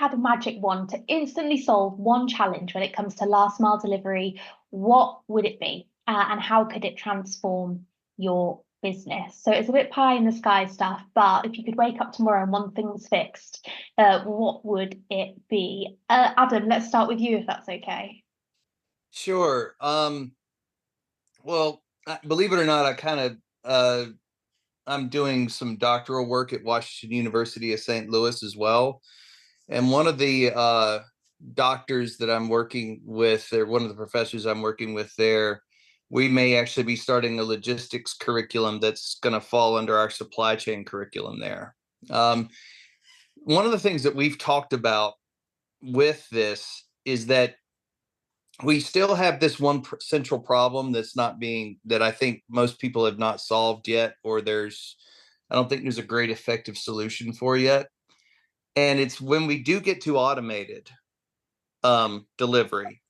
had a magic wand to instantly solve one challenge when it comes to last mile delivery, what would it be? And how could it transform your business? So it's a bit pie in the sky stuff, but if you could wake up tomorrow and one thing was fixed, what would it be? Adam, let's start with you if that's okay. Sure. Well, believe it or not, I'm doing some doctoral work at Washington University of St. Louis as well. And one of the doctors that I'm working with, or one of the professors I'm working with there, we may actually be starting a logistics curriculum that's going to fall under our supply chain curriculum there. One of the things that we've talked about with this is that we still have this one central problem that I think most people have not solved yet, or I don't think there's a great effective solution for yet. And it's when we do get to automated delivery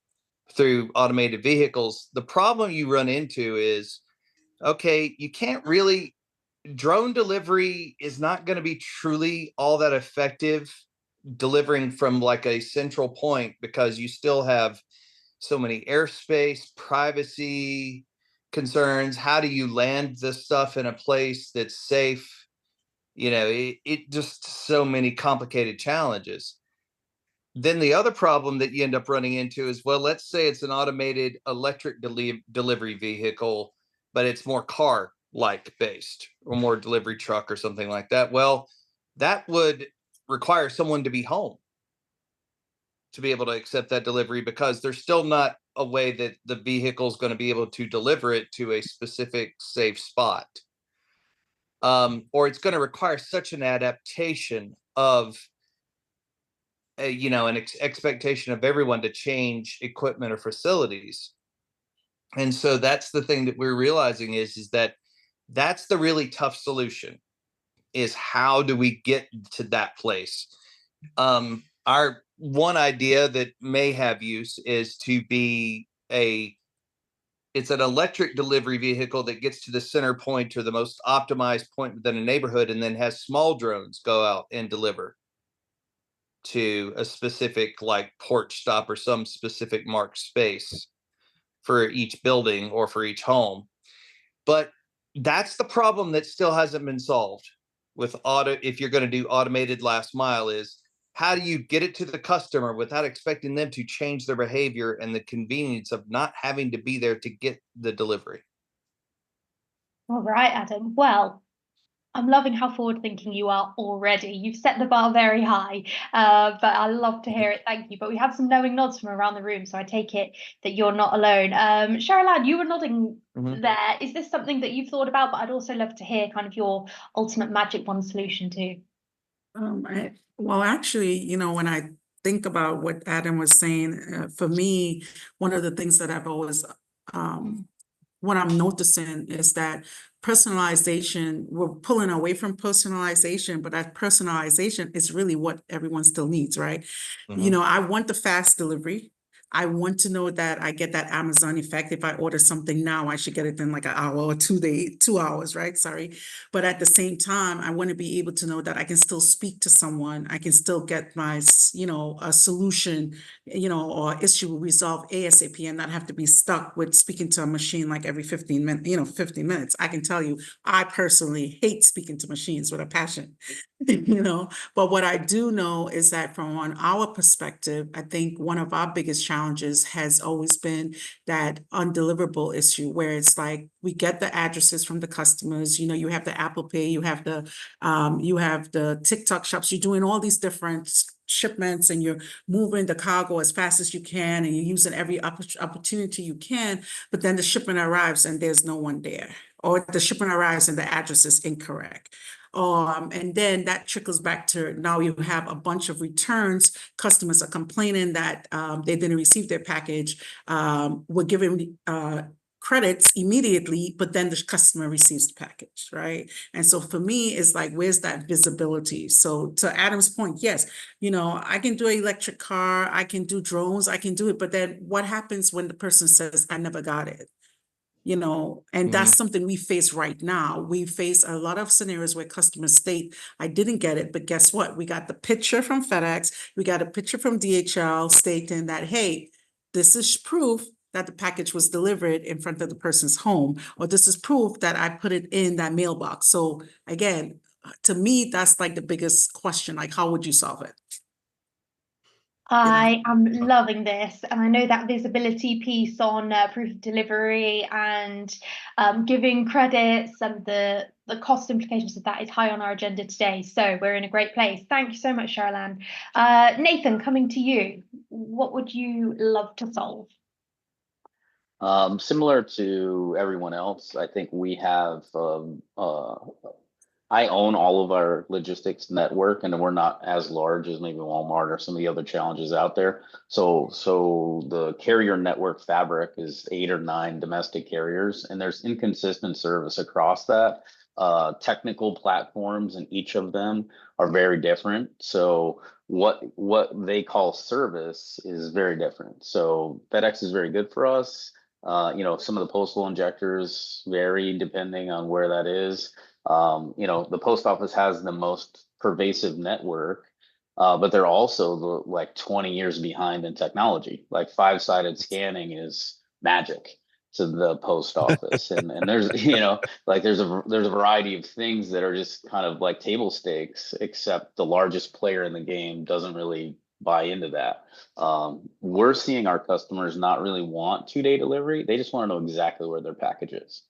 through automated vehicles, the problem you run into is, okay, you can't really, drone delivery is not going to be truly all that effective delivering from like a central point, because you still have so many airspace, privacy concerns. How do you land this stuff in a place that's safe? It just so many complicated challenges. Then the other problem that you end up running into is, well, let's say it's an automated electric delivery vehicle, but it's more car like based, or more delivery truck or something like that. Well, that would require someone to be home to be able to accept that delivery, because there's still not a way that the vehicle is going to be able to deliver it to a specific safe spot. Or it's going to require such an adaptation of an expectation of everyone to change equipment or facilities. And so that's the thing that we're realizing is that that's the really tough solution, is how do we get to that place? Our one idea that may have use is to be it's an electric delivery vehicle that gets to the center point, or the most optimized point within a neighborhood, and then has small drones go out and deliver to a specific like porch stop or some specific marked space for each building or for each home. But that's the problem that still hasn't been solved with if you're going to do automated last mile, is how do you get it to the customer without expecting them to change their behavior and the convenience of not having to be there to get the delivery? All right, Adam. Well, I'm loving how forward thinking you are already. You've set the bar very high, but I love to hear it. Thank you. But we have some knowing nods from around the room, so I take it that you're not alone. Cheryl, you were nodding Mhm. there. Is this something that you've thought about? But I'd also love to hear kind of your ultimate magic wand solution too. Well, actually, when I think about what Adam was saying, for me, one of the things that I've always, what I'm noticing is that personalization, we're pulling away from personalization, but that personalization is really what everyone still needs, right? Mhm. I want the fast delivery. I want to know that I get that Amazon effect. If I order something now, I should get it in like an hour or 2 hours, right? Sorry. But at the same time, I want to be able to know that I can still speak to someone. I can still get my, a solution, or issue resolved ASAP, and not have to be stuck with speaking to a machine like every 15 minutes, 15 minutes. I can tell you, I personally hate speaking to machines with a passion, but what I do know is that from on our perspective, I think one of our biggest challenges has always been that undeliverable issue, where it's like we get the addresses from the customers. You have the Apple Pay, you have the TikTok shops. You're doing all these different shipments, and you're moving the cargo as fast as you can, and you're using every opportunity you can. But then the shipment arrives and there's no one there, or the shipment arrives and the address is incorrect. And then that trickles back to now you have a bunch of returns. Customers are complaining that they didn't receive their package. We're giving credits immediately, but then the customer receives the package, right? And so for me, it's like, where's that visibility? So to Adam's point, yes, I can do an electric car, I can do drones, I can do it, but then what happens when the person says, I never got it? And that's something we face right now. We face a lot of scenarios where customers state, I didn't get it, but guess what? We got the picture from FedEx, we got a picture from DHL stating that, hey, this is proof that the package was delivered in front of the person's home, or this is proof that I put it in that mailbox. So again, to me, that's like the biggest question, like, how would you solve it? I am loving this, and I know that visibility piece on proof of delivery and giving credits and the cost implications of that is high on our agenda today. So we're in a great place. Thank you so much, Cheryl Ann. Nathan, coming to you, what would you love to solve? Similar to everyone else, I think we have I own all of our logistics network, and we're not as large as maybe Walmart or some of the other challenges out there. So the carrier network fabric is 8 or 9 domestic carriers, and there's inconsistent service across that. Technical platforms in each of them are very different. So what they call service is very different. So FedEx is very good for us. Some of the postal injectors vary depending on where that is. The post office has the most pervasive network, but they're also like 20 years behind in technology. Like 5-sided scanning is magic to the post office, and there's there's a variety of things that are just kind of like table stakes, except the largest player in the game doesn't really buy into that. We're seeing our customers not really want 2-day delivery. They just want to know exactly where their package is.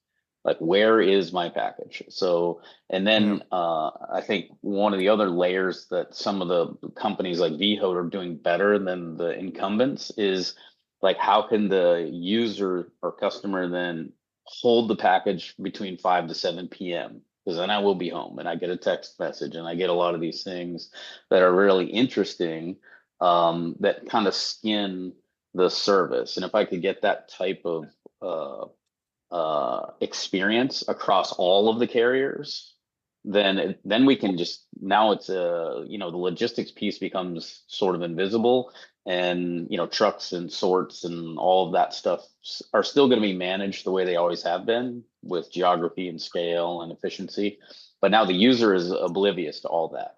Like, where is my package? So, and then I think one of the other layers that some of the companies like Veho are doing better than the incumbents is, like, how can the user or customer then hold the package between 5 to 7 p.m.? Because then I will be home and I get a text message and I get a lot of these things that are really interesting, that kind of skin the service. And if I could get that type of experience across all of the carriers, then we can just, now it's the logistics piece becomes sort of invisible, and trucks and sorts and all of that stuff are still going to be managed the way they always have been, with geography and scale and efficiency. But now the user is oblivious to all that.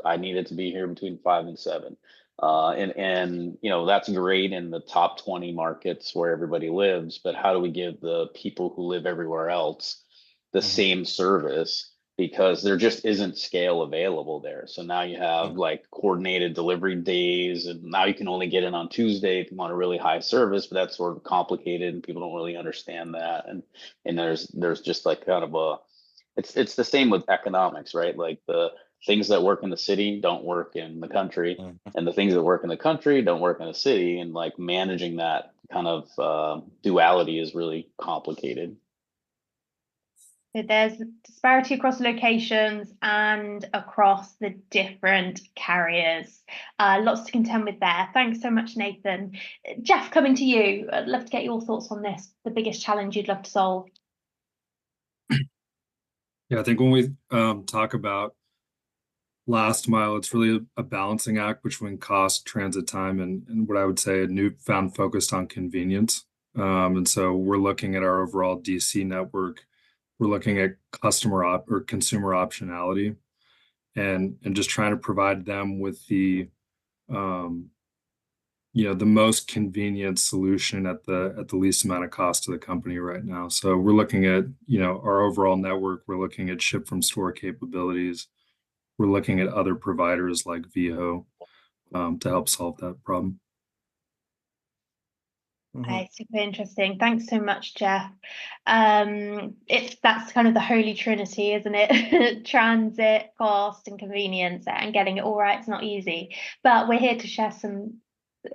I need it to be here between 5 and 7. And that's great in the top 20 markets where everybody lives, but how do we give the people who live everywhere else the same service? Because there just isn't scale available there. So now you have like coordinated delivery days, and now you can only get in on Tuesday if you want a really high service, but that's sort of complicated and people don't really understand that. And there's just like kind of it's the same with economics, right? Like, the things that work in the city don't work in the country, and the things that work in the country don't work in the city. And like, managing that kind of duality is really complicated. So there's disparity across locations and across the different carriers. Lots to contend with there. Thanks so much, Nathan. Jeff, coming to you. I'd love to get your thoughts on this, the biggest challenge you'd love to solve. Yeah, I think when we talk about last mile, it's really a balancing act between cost, transit time, and what I would say a newfound focused on convenience. And so we're looking at our overall DC network. We're looking at consumer optionality, and just trying to provide them with the the most convenient solution at the least amount of cost to the company right now. So we're looking at our overall network. We're looking at ship from store capabilities. We're looking at other providers like Veho to help solve that problem. Okay, super interesting. Thanks so much, Jeff. That's kind of the holy trinity, isn't it? Transit, cost, and convenience, and getting it all right is not easy. But we're here to share some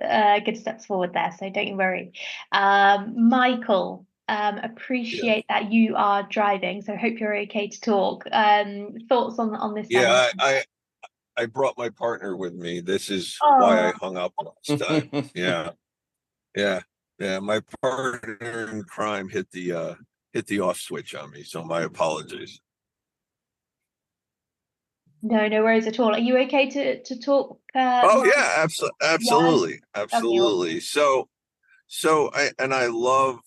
good steps forward there, so don't you worry. Michael, appreciate that you are driving, so hope you're okay to talk. Thoughts on this? Yeah, I brought my partner with me. This is why I hung up last time. Yeah. My partner in crime hit the off switch on me, so my apologies. No worries at all. Are you okay to talk? Yeah, absolutely. Okay. So I love,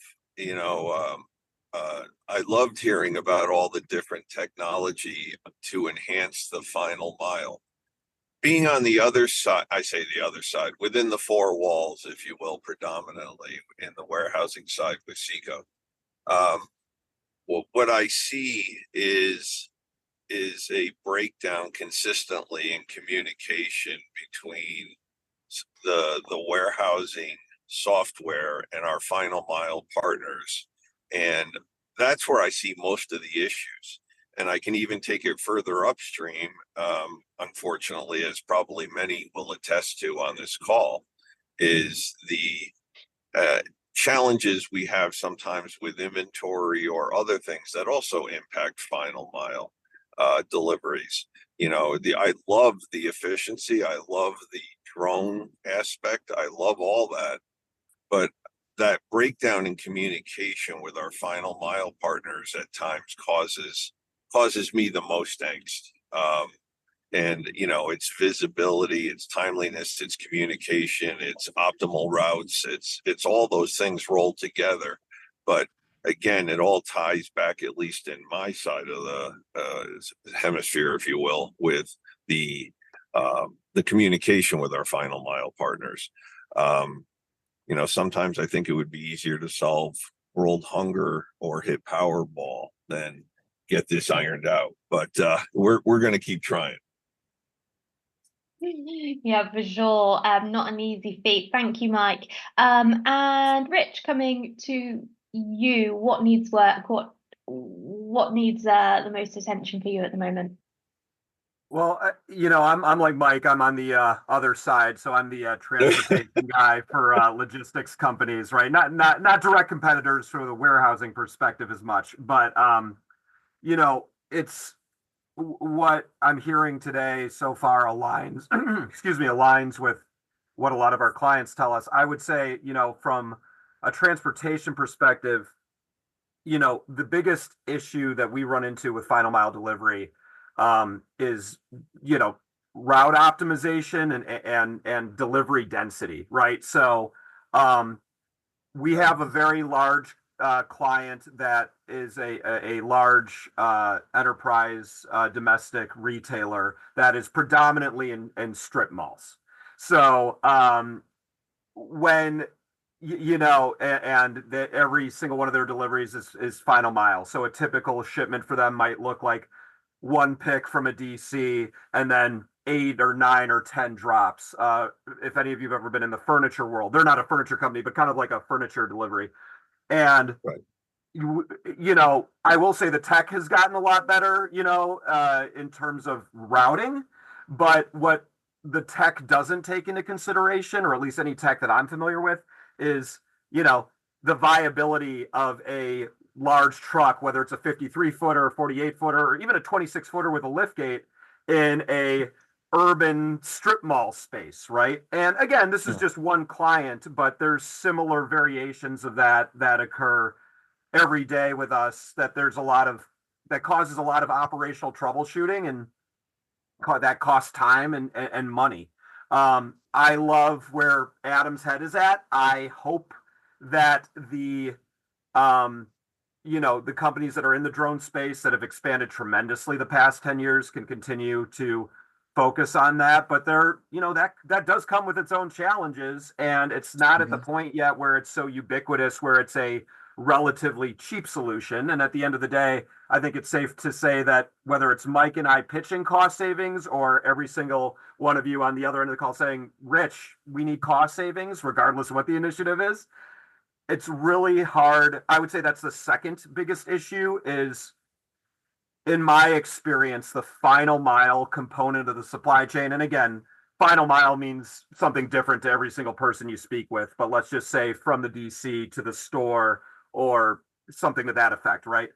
I loved hearing about all the different technology to enhance the final mile. Being on the other side, I say the other side, within the four walls, if you will, predominantly in the warehousing side with Seco. What I see is a breakdown consistently in communication between the warehousing software and our final mile partners. And that's where I see most of the issues. And I can even take it further upstream, unfortunately, as probably many will attest to on this call, is the challenges we have sometimes with inventory or other things that also impact final mile deliveries. I love the efficiency. I love the drone aspect. I love all that. But that breakdown in communication with our final mile partners at times causes me the most angst. And it's visibility, it's timeliness, it's communication, it's optimal routes, it's all those things rolled together. But again, it all ties back, at least in my side of the hemisphere, if you will, with the communication with our final mile partners. Sometimes I think it would be easier to solve world hunger or hit Powerball than get this ironed out. But we're going to keep trying. Yeah, for sure. Not an easy feat. Thank you, Mike. And Rich, coming to you, what needs work? What needs the most attention for you at the moment? Well, I'm like Mike. I'm on the other side, so I'm the transportation guy for logistics companies, right? Not direct competitors from the warehousing perspective as much, but it's what I'm hearing today so far aligns, aligns with what a lot of our clients tell us. I would say, from a transportation perspective, the biggest issue that we run into with final mile delivery is, route optimization and delivery density, right? So we have a very large client that is a large enterprise domestic retailer that is predominantly in strip malls. So when every single one of their deliveries is final mile. So a typical shipment for them might look like one pick from a DC and then 8 or 9 or 10 drops. If any of you've ever been in the furniture world, they're not a furniture company, but kind of like a furniture delivery. And, right. I will say the tech has gotten a lot better, in terms of routing, but what the tech doesn't take into consideration, or at least any tech that I'm familiar with, is, the viability of a large truck, whether it's a 53-footer, 48-footer, or even a 26-footer with a lift gate in a urban strip mall space, right? And again, this is just one client, but there's similar variations of that occur every day with us, that causes a lot of operational troubleshooting, and that costs time and money. I love where Adam's head is at. I hope that the companies that are in the drone space that have expanded tremendously the past 10 years can continue to focus on that. But that does come with its own challenges, and it's not at the point yet where it's so ubiquitous, where it's a relatively cheap solution. And at the end of the day, I think it's safe to say that whether it's Mike and I pitching cost savings, or every single one of you on the other end of the call saying, Rich, we need cost savings, regardless of what the initiative is, it's really hard. I would say that's the second biggest issue is, in my experience, the final mile component of the supply chain. And again, final mile means something different to every single person you speak with, but let's just say from the DC to the store or something to that effect, right?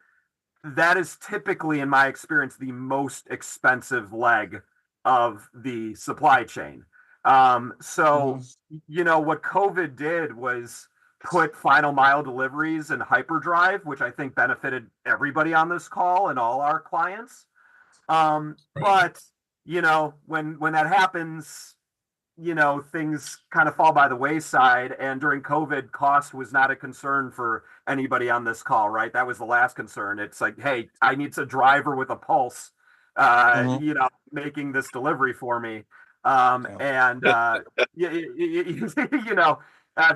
That is typically, in my experience, the most expensive leg of the supply chain. What COVID did was put final mile deliveries in hyperdrive, which I think benefited everybody on this call and all our clients. But when that happens, things kind of fall by the wayside. And during COVID, cost was not a concern for anybody on this call, right? That was the last concern. It's like, hey, I need a driver with a pulse, making this delivery for me. And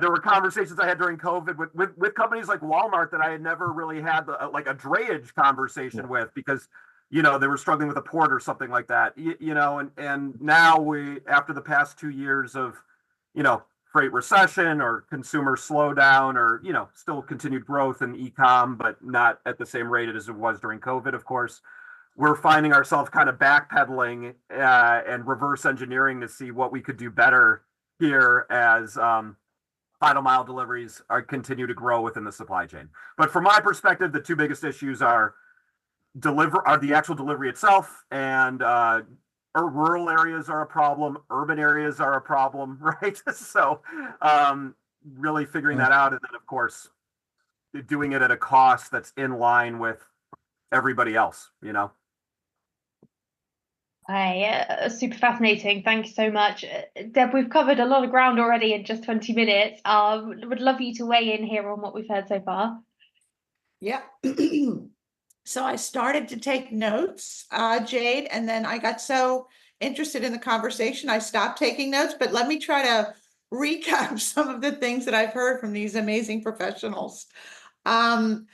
there were conversations I had during COVID with companies like Walmart that I had never really had like a drayage conversation with, because they were struggling with a port or something like that. And now after the past 2 years of freight recession or consumer slowdown, or still continued growth in e-com, but not at the same rate as it was during COVID, of course, we're finding ourselves kind of backpedaling and reverse engineering to see what we could do better here as final mile deliveries continue to grow within the supply chain. But from my perspective, the two biggest issues are the actual delivery itself, and rural areas are a problem, urban areas are a problem, right? So really figuring that out, and then of course doing it at a cost that's in line with everybody else. Okay, super fascinating. Thank you so much. Deb, we've covered a lot of ground already in just 20 minutes. Would love you to weigh in here on what we've heard so far. Yeah. So I started to take notes, Jade, and then I got so interested in the conversation, I stopped taking notes, but let me try to recap some of the things that I've heard from these amazing professionals. Actually,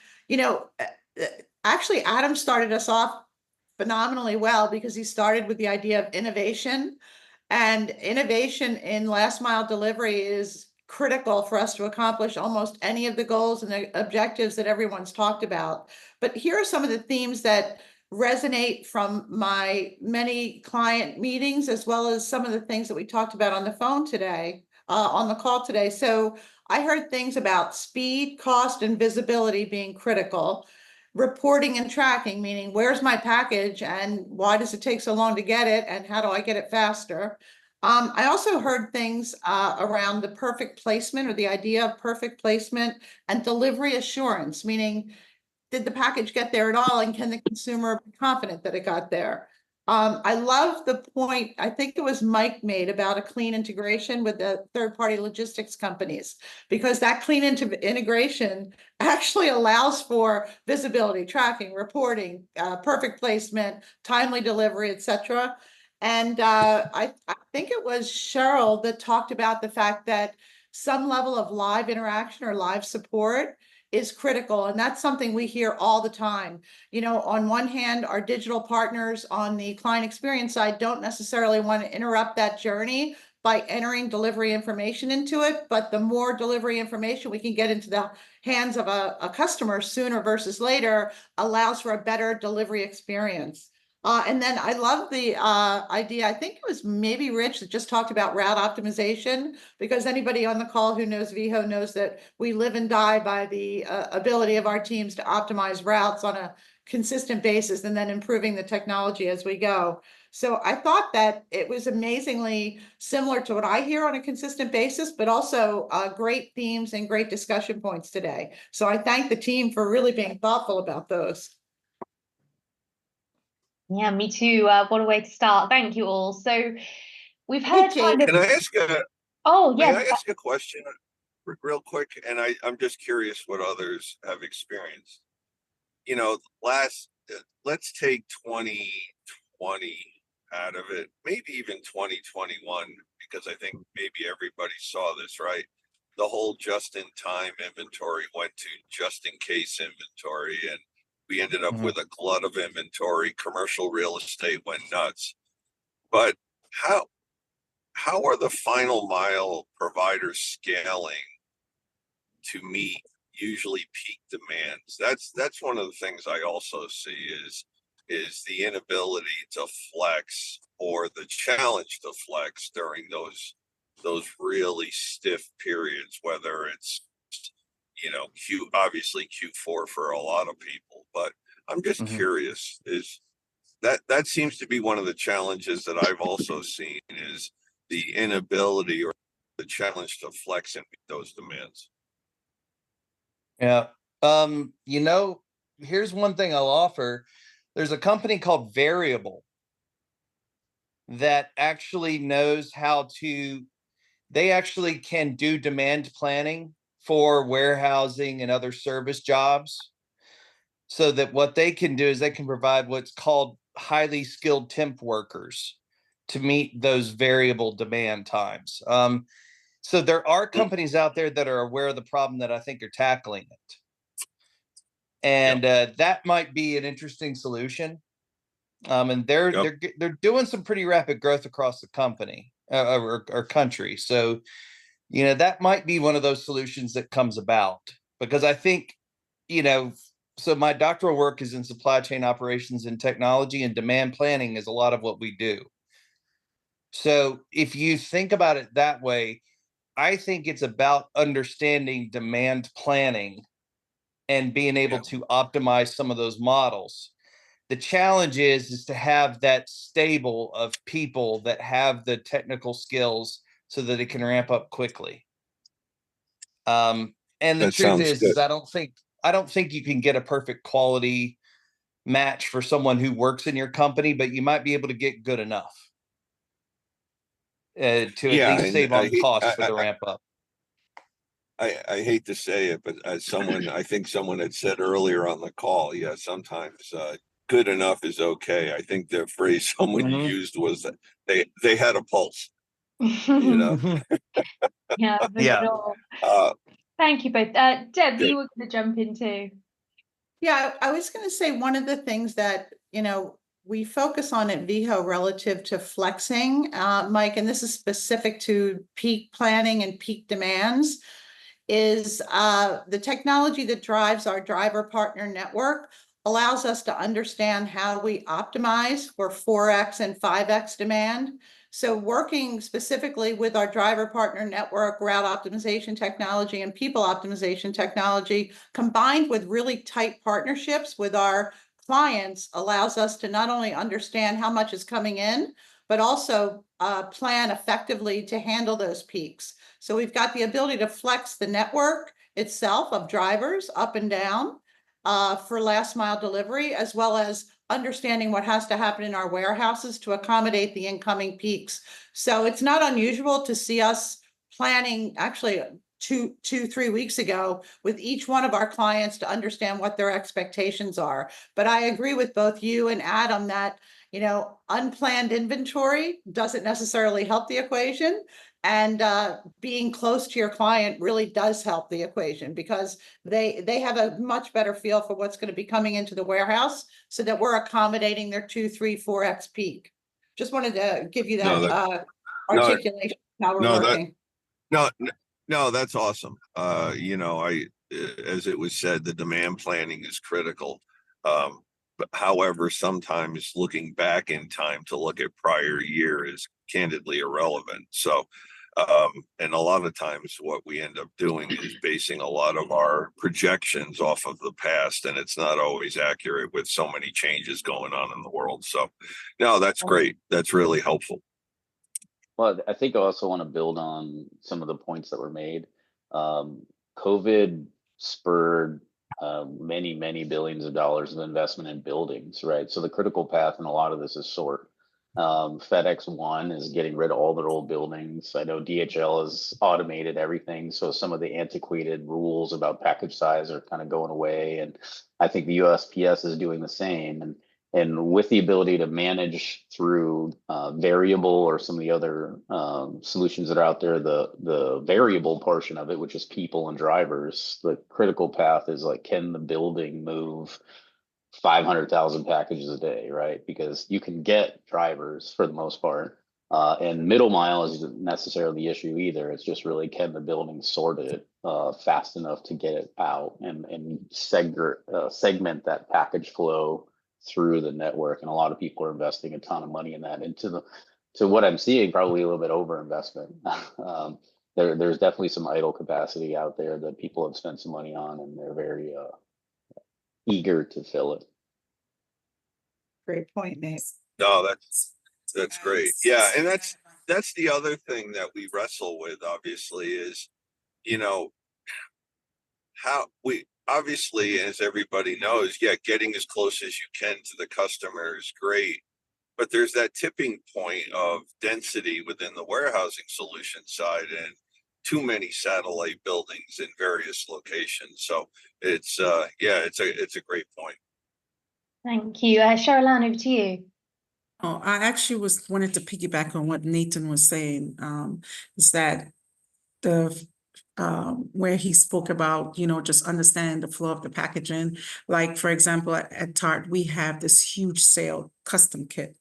Adam started us off phenomenally well, because he started with the idea of innovation, and innovation in last mile delivery is critical for us to accomplish almost any of the goals and the objectives that everyone's talked about. But here are some of the themes that resonate from my many client meetings, as well as some of the things that we talked about on the phone today, on the call today. So I heard things about speed, cost, and visibility being critical. Reporting and tracking, meaning where's my package and why does it take so long to get it, and how do I get it faster? I also heard things around the perfect placement, or the idea of perfect placement, and delivery assurance, meaning did the package get there at all, and can the consumer be confident that it got there? I love the point, I think it was Mike made, about a clean integration with the third-party logistics companies, because that clean integration actually allows for visibility, tracking, reporting, perfect placement, timely delivery, etc. And I think it was Cheryl that talked about the fact that some level of live interaction or live support is critical. And that's something we hear all the time. On one hand, our digital partners on the client experience side don't necessarily want to interrupt that journey by entering delivery information into it. But the more delivery information we can get into the hands of a customer sooner versus later allows for a better delivery experience. And then I love the idea, I think it was maybe Rich that just talked about route optimization, because anybody on the call who knows Veho knows that we live and die by the ability of our teams to optimize routes on a consistent basis, and then improving the technology as we go. So I thought that it was amazingly similar to what I hear on a consistent basis, but also great themes and great discussion points today. So I thank the team for really being thoughtful about those. Yeah, me too. What a way to start. Thank you all. So we've heard kind of... Can I ask may I ask a question real quick? And I'm just curious what others have experienced. Let's take 2020 out of it, maybe even 2021, because I think maybe everybody saw this, right? The whole just-in-time inventory went to just-in-case inventory, and we ended up with a glut of inventory. Commercial real estate went nuts. But how are the final mile providers scaling to meet usually peak demands? That's one of the things I also see is the inability to flex, or the challenge to flex during those really stiff periods, whether it's obviously Q4 for a lot of people. But I'm just curious, is that seems to be one of the challenges that I've also seen, is the inability or the challenge to flex and meet those demands. Yeah. Here's one thing I'll offer. There's a company called Variable. that actually knows how to, they actually can do demand planning for warehousing and other service jobs. So that what they can do is they can provide what's called highly skilled temp workers to meet those variable demand times. So there are companies out there that are aware of the problem that I think are tackling it. And that might be an interesting solution. And they're doing some pretty rapid growth across the company or country. So, you know, that might be one of those solutions that comes about, because I think, you know, so my doctoral work is in supply chain operations and technology, and demand planning is a lot of what we do. So if you think about it that way, I think it's about understanding demand planning and being able to optimize some of those models. The challenge is to have that stable of people that have the technical skills so that it can ramp up quickly. And the That truth sounds is good. I don't think you can get a perfect quality match for someone who works in your company, but you might be able to get good enough to at least And save on costs for the ramp up. I hate to say it, but as someone, I think someone had said earlier on the call, yeah, sometimes good enough is okay. I think the phrase someone used was that they had a pulse, you know. Yeah, for sure. Thank you both. Deb, good. you were going to jump in too. Yeah, I was going to say one of the things that, you know, we focus on at Veho relative to flexing, Mike, and this is specific to peak planning and peak demands, is the technology that drives our driver partner network allows us to understand how we optimize for 4x and 5x demand. So working specifically with our driver partner network, route optimization technology, and people optimization technology, combined with really tight partnerships with our clients, allows us to not only understand how much is coming in, but also plan effectively to handle those peaks. So we've got the ability to flex the network itself of drivers up and down for last mile delivery, as well as understanding what has to happen in our warehouses to accommodate the incoming peaks. So it's not unusual to see us planning actually 3 weeks ago with each one of our clients to understand what their expectations are. But I agree with both you and Adam that, you know, unplanned inventory doesn't necessarily help the equation. And being close to your client really does help the equation, because they have a much better feel for what's going to be coming into the warehouse, so that we're accommodating their 2, 3, 4x peak. Just wanted to give you that articulation of how we're working. No, that's awesome. You know, as it was said, the demand planning is critical. But however, sometimes looking back in time to look at prior year is candidly irrelevant. So, and a lot of times what we end up doing is basing a lot of our projections off of the past, and it's not always accurate with so many changes going on in the world. So, no, that's great. That's really helpful. Well, I think I also want to build on some of the points that were made. COVID spurred many billions of dollars of investment in buildings, right? So the critical path in a lot of this is sort. FedEx One is getting rid of all their old buildings. I know DHL has automated everything, so some of the antiquated rules about package size are kind of going away, and I think the USPS is doing the same. And with the ability to manage through variable or some of the other solutions that are out there, the variable portion of it, which is people and drivers, the critical path is like, can the building move 500,000 packages a day, right? Because you can get drivers for the most part. And middle mile isn't necessarily the issue either. It's just really, can the building sort it fast enough to get it out and segment that package flow through the network. And a lot of people are investing a ton of money in that. And to what I'm seeing, probably a little bit over investment. There's definitely some idle capacity out there that people have spent some money on, and they're very eager to fill it. Great point, Nate. No, that's great. Yeah, and that's the other thing that we wrestle with, obviously, is, you know, how we obviously, as everybody knows, getting as close as you can to the customer is great, but there's that tipping point of density within the warehousing solution side and too many satellite buildings in various locations. So it's it's a great point. Thank you. Cheryl, over to you. Oh, I actually wanted to piggyback on what Nathan was saying, is that where he spoke about, just understand the flow of the packaging. Like, for example, at Tarte, we have this huge sale custom kit.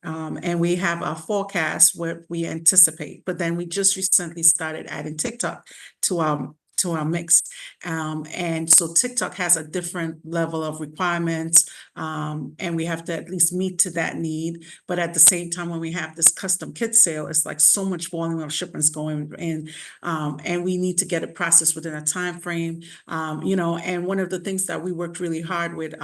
And we have a forecast what we anticipate, but then we just recently started adding TikTok to our mix. And so TikTok has a different level of requirements, and we have to at least meet to that need. But at the same time, when we have this custom kit sale, it's like so much volume of shipments going in, and we need to get it processed within a time frame. And one of the things that we worked really hard with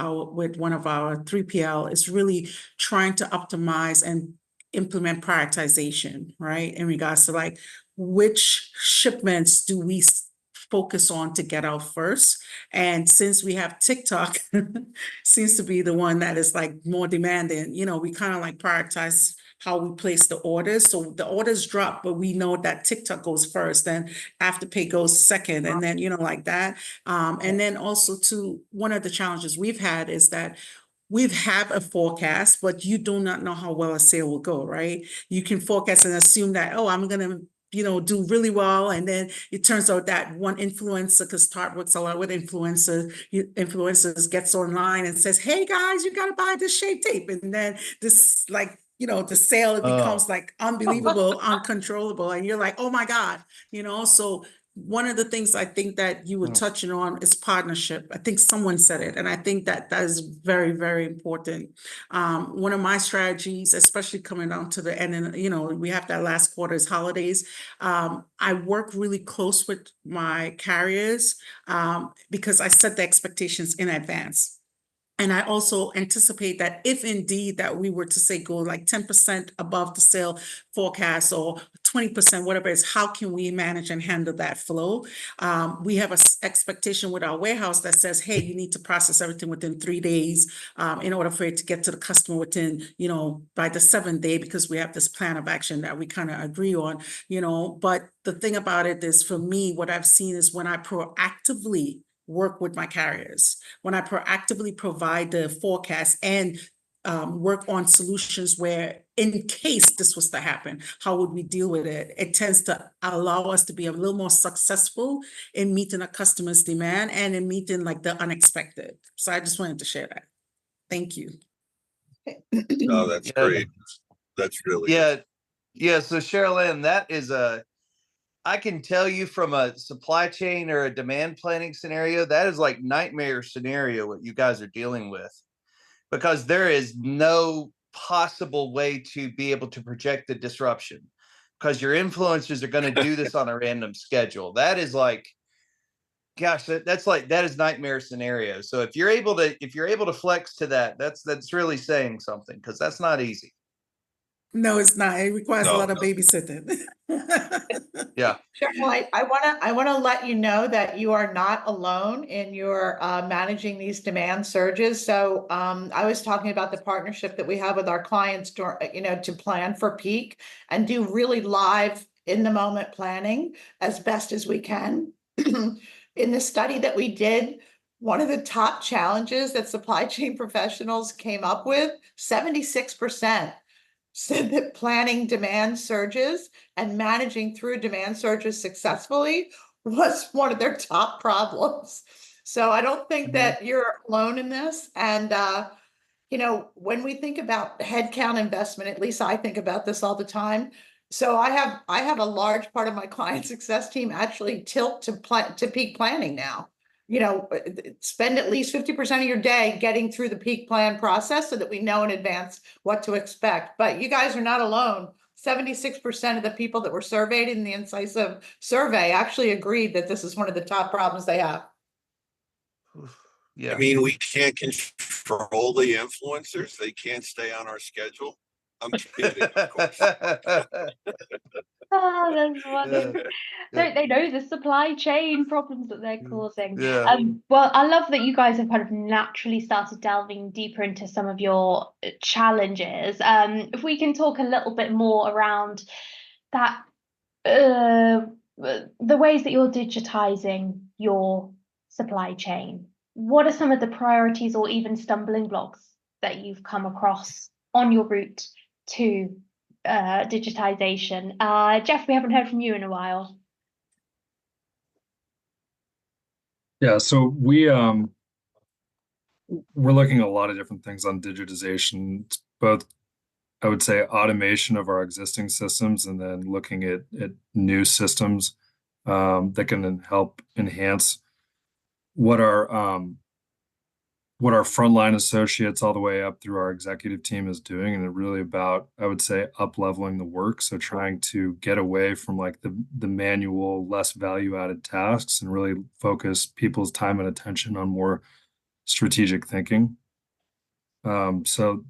one of our 3PL is really trying to optimize and implement prioritization, right? In regards to like, which shipments do we focus on to get out first? And since we have TikTok, seems to be the one that is like more demanding, we kind of like prioritize how we place the orders. So the orders drop, but we know that TikTok goes first, then Afterpay goes second, and then, like that. And then also too, one of the challenges we've had is that we have a forecast, but you do not know how well a sale will go, right? You can forecast and assume that, oh, I'm going to do really well. And then it turns out that one influencer, because Tarte works a lot with influencers gets online and says, hey guys, you got to buy this shade tape. And then this the sale, it becomes like unbelievable, uncontrollable. And you're like, oh my God, so one of the things I think that you were touching on is partnership. I think someone said it, and I think that is very, very important. One of my strategies, especially coming down to the end, and we have that last quarter's holidays. I work really close with my carriers because I set the expectations in advance. And I also anticipate that if indeed that we were to say go like 10% above the sale forecast or 20%, whatever it is, how can we manage and handle that flow? We have an expectation with our warehouse that says, hey, you need to process everything within 3 days in order for it to get to the customer within, by the 7th day, because we have this plan of action that we kind of agree on, But the thing about it is, for me, what I've seen is when I proactively work with my carriers, when I proactively provide the forecast and work on solutions where, in case this was to happen, how would we deal with it? It tends to allow us to be a little more successful in meeting a customer's demand and in meeting like the unexpected. So I just wanted to share that. Thank you. Oh, that's great. That's really good. Yeah. So Cheryl, that is I can tell you from a supply chain or a demand planning scenario, that is like nightmare scenario what you guys are dealing with, because there is no possible way to be able to project the disruption, because your influencers are going to do this on a random schedule. That is like, gosh, that is nightmare scenario. So if you're able to flex to that, that's really saying something, because that's not easy. No, it's not. It requires a lot of babysitting. Yeah. Cheryl, I want to let you know that you are not alone in your managing these demand surges. So I was talking about the partnership that we have with our clients to plan for peak and do really live in the moment planning as best as we can. In the study that we did, one of the top challenges that supply chain professionals came up with, 76% said that planning demand surges and managing through demand surges successfully was one of their top problems. So I don't think that you're alone in this. And, when we think about headcount investment, at least I think about this all the time. So I have a large part of my client success team actually tilt to peak planning now. Spend at least 50% of your day getting through the peak plan process so that we know in advance what to expect. But you guys are not alone. 76% of the people that were surveyed in the Incisive survey actually agreed that this is one of the top problems they have. Yeah. I mean, we can't control the influencers. They can't stay on our schedule. I'm kidding, of course. Oh, that's funny. Yeah. Don't they know the supply chain problems that they're causing? Yeah. Well, I love that you guys have kind of naturally started delving deeper into some of your challenges. If we can talk a little bit more around that, the ways that you're digitizing your supply chain. What are some of the priorities or even stumbling blocks that you've come across on your route to digitization? Jeff, we haven't heard from you in a while. Yeah, so we're looking at a lot of different things on digitization, both I would say automation of our existing systems and then looking at new systems that can help enhance what our frontline associates all the way up through our executive team is doing, and really about, I would say, up leveling the work. So trying to get away from like the manual, less value added tasks and really focus people's time and attention on more strategic thinking. So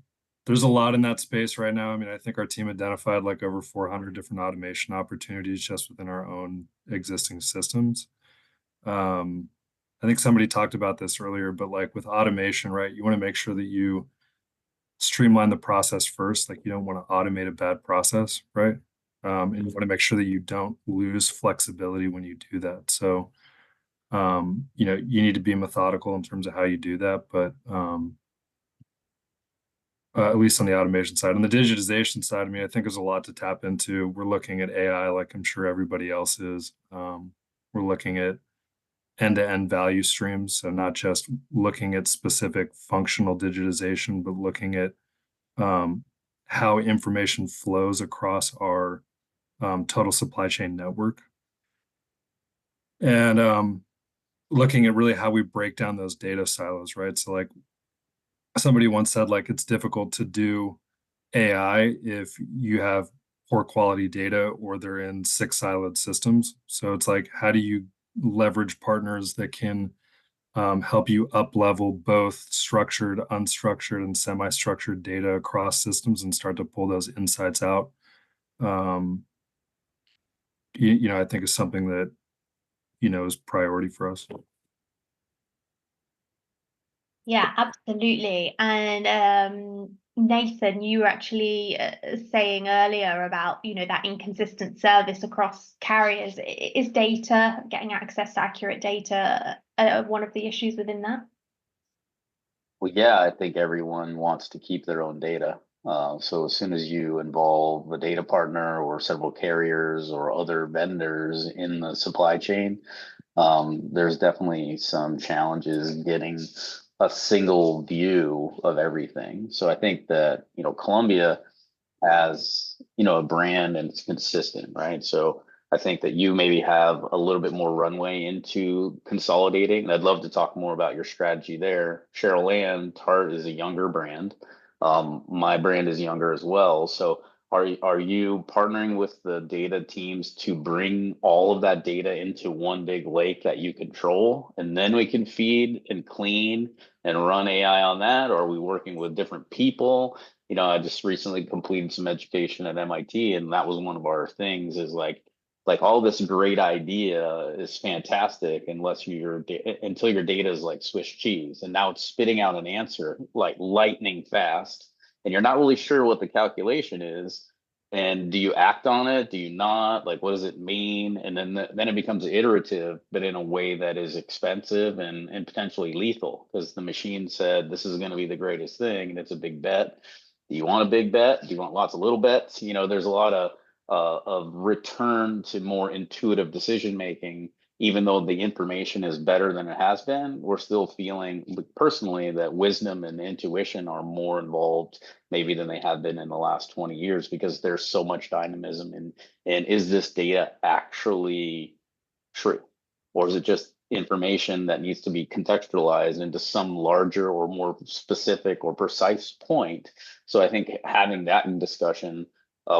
there's a lot in that space right now. I mean, I think our team identified like over 400 different automation opportunities just within our own existing systems. I think somebody talked about this earlier, but like with automation, right, you want to make sure that you streamline the process first. Like you don't want to automate a bad process, right? And you want to make sure that you don't lose flexibility when you do that. So, you know, you need to be methodical in terms of how you do that, but at least on the automation side. On the digitization side, I mean, I think there's a lot to tap into. We're looking at AI like I'm sure everybody else is. We're looking at end-to-end value streams. So not just looking at specific functional digitization, but looking at how information flows across our total supply chain network. And looking at really how we break down those data silos, right? So like somebody once said, like, it's difficult to do AI if you have poor quality data or they're in 6 siloed systems. So it's like, how do you leverage partners that can help you up level both structured, unstructured, and semi-structured data across systems and start to pull those insights out? You know, I think is something that, you know, is priority for us. Yeah, absolutely. And Nathan, you were actually saying earlier about, you know, that inconsistent service across carriers. Is data, getting access to accurate data, one of the issues within that? Well, yeah, I think everyone wants to keep their own data. So as soon as you involve a data partner or several carriers or other vendors in the supply chain, there's definitely some challenges getting a single view of everything. So I think that, you know, Columbia as, you know, a brand and it's consistent, right? So I think that you maybe have a little bit more runway into consolidating. And I'd love to talk more about your strategy there. Cheryl Ann Tart is a younger brand. My brand is younger as well. So are you partnering with the data teams to bring all of that data into one big lake that you control, and then we can feed and clean and run AI on that? Or are we working with different people? You know, I just recently completed some education at MIT, and that was one of our things is like all this great idea is fantastic until your data is like Swiss cheese, and now it's spitting out an answer like lightning fast, and you're not really sure what the calculation is. And do you act on it? Do you not? Like, what does it mean? And then it becomes iterative, but in a way that is expensive and potentially lethal, because the machine said this is going to be the greatest thing, and it's a big bet. Do you want a big bet? Do you want lots of little bets? You know, there's a lot of return to more intuitive decision making. Even though the information is better than it has been, we're still feeling personally that wisdom and intuition are more involved maybe than they have been in the last 20 years, because there's so much dynamism and is this data actually true? Or is it just information that needs to be contextualized into some larger or more specific or precise point? So I think having that in discussion,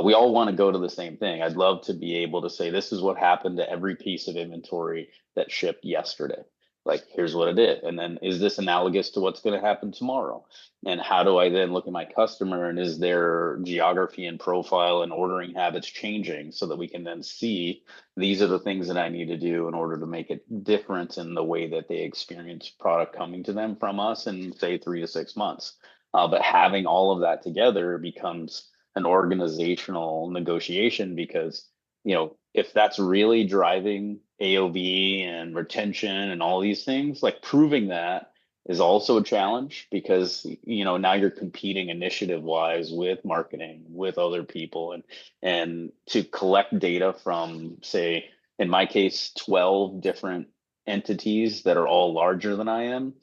we all want to go to the same thing. I'd love to be able to say, this is what happened to every piece of inventory that shipped yesterday. Like, here's what it is. And then, is this analogous to what's going to happen tomorrow? And how do I then look at my customer, and is their geography and profile and ordering habits changing, so that we can then see these are the things that I need to do in order to make a difference in the way that they experience product coming to them from us in, say, 3 to 6 months. But having all of that together becomes an organizational negotiation, because, you know, if that's really driving AOV and retention and all these things, like, proving that is also a challenge, because, you know, now you're competing initiative wise with marketing, with other people, and to collect data from, say, in my case, 12 different entities that are all larger than I am,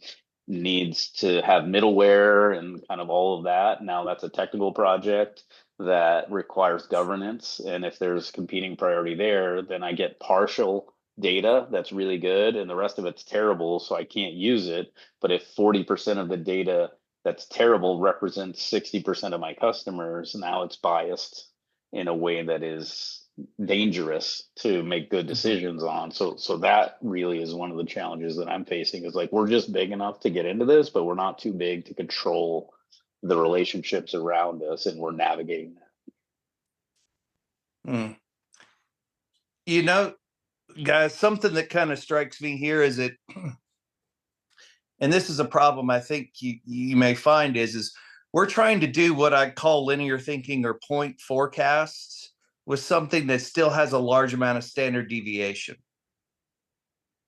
needs to have middleware and kind of all of that. Now that's a technical project that requires governance. And if there's competing priority there, then I get partial data that's really good and the rest of it's terrible, so I can't use it. But if 40% of the data that's terrible represents 60% of my customers, now it's biased in a way that is dangerous to make good decisions on. So that really is one of the challenges that I'm facing, is like, we're just big enough to get into this, but we're not too big to control the relationships around us, and we're navigating that. You know, guys, something that kind of strikes me here is it, and this is a problem I think you may find, is we're trying to do what I call linear thinking or point forecasts with something that still has a large amount of standard deviation.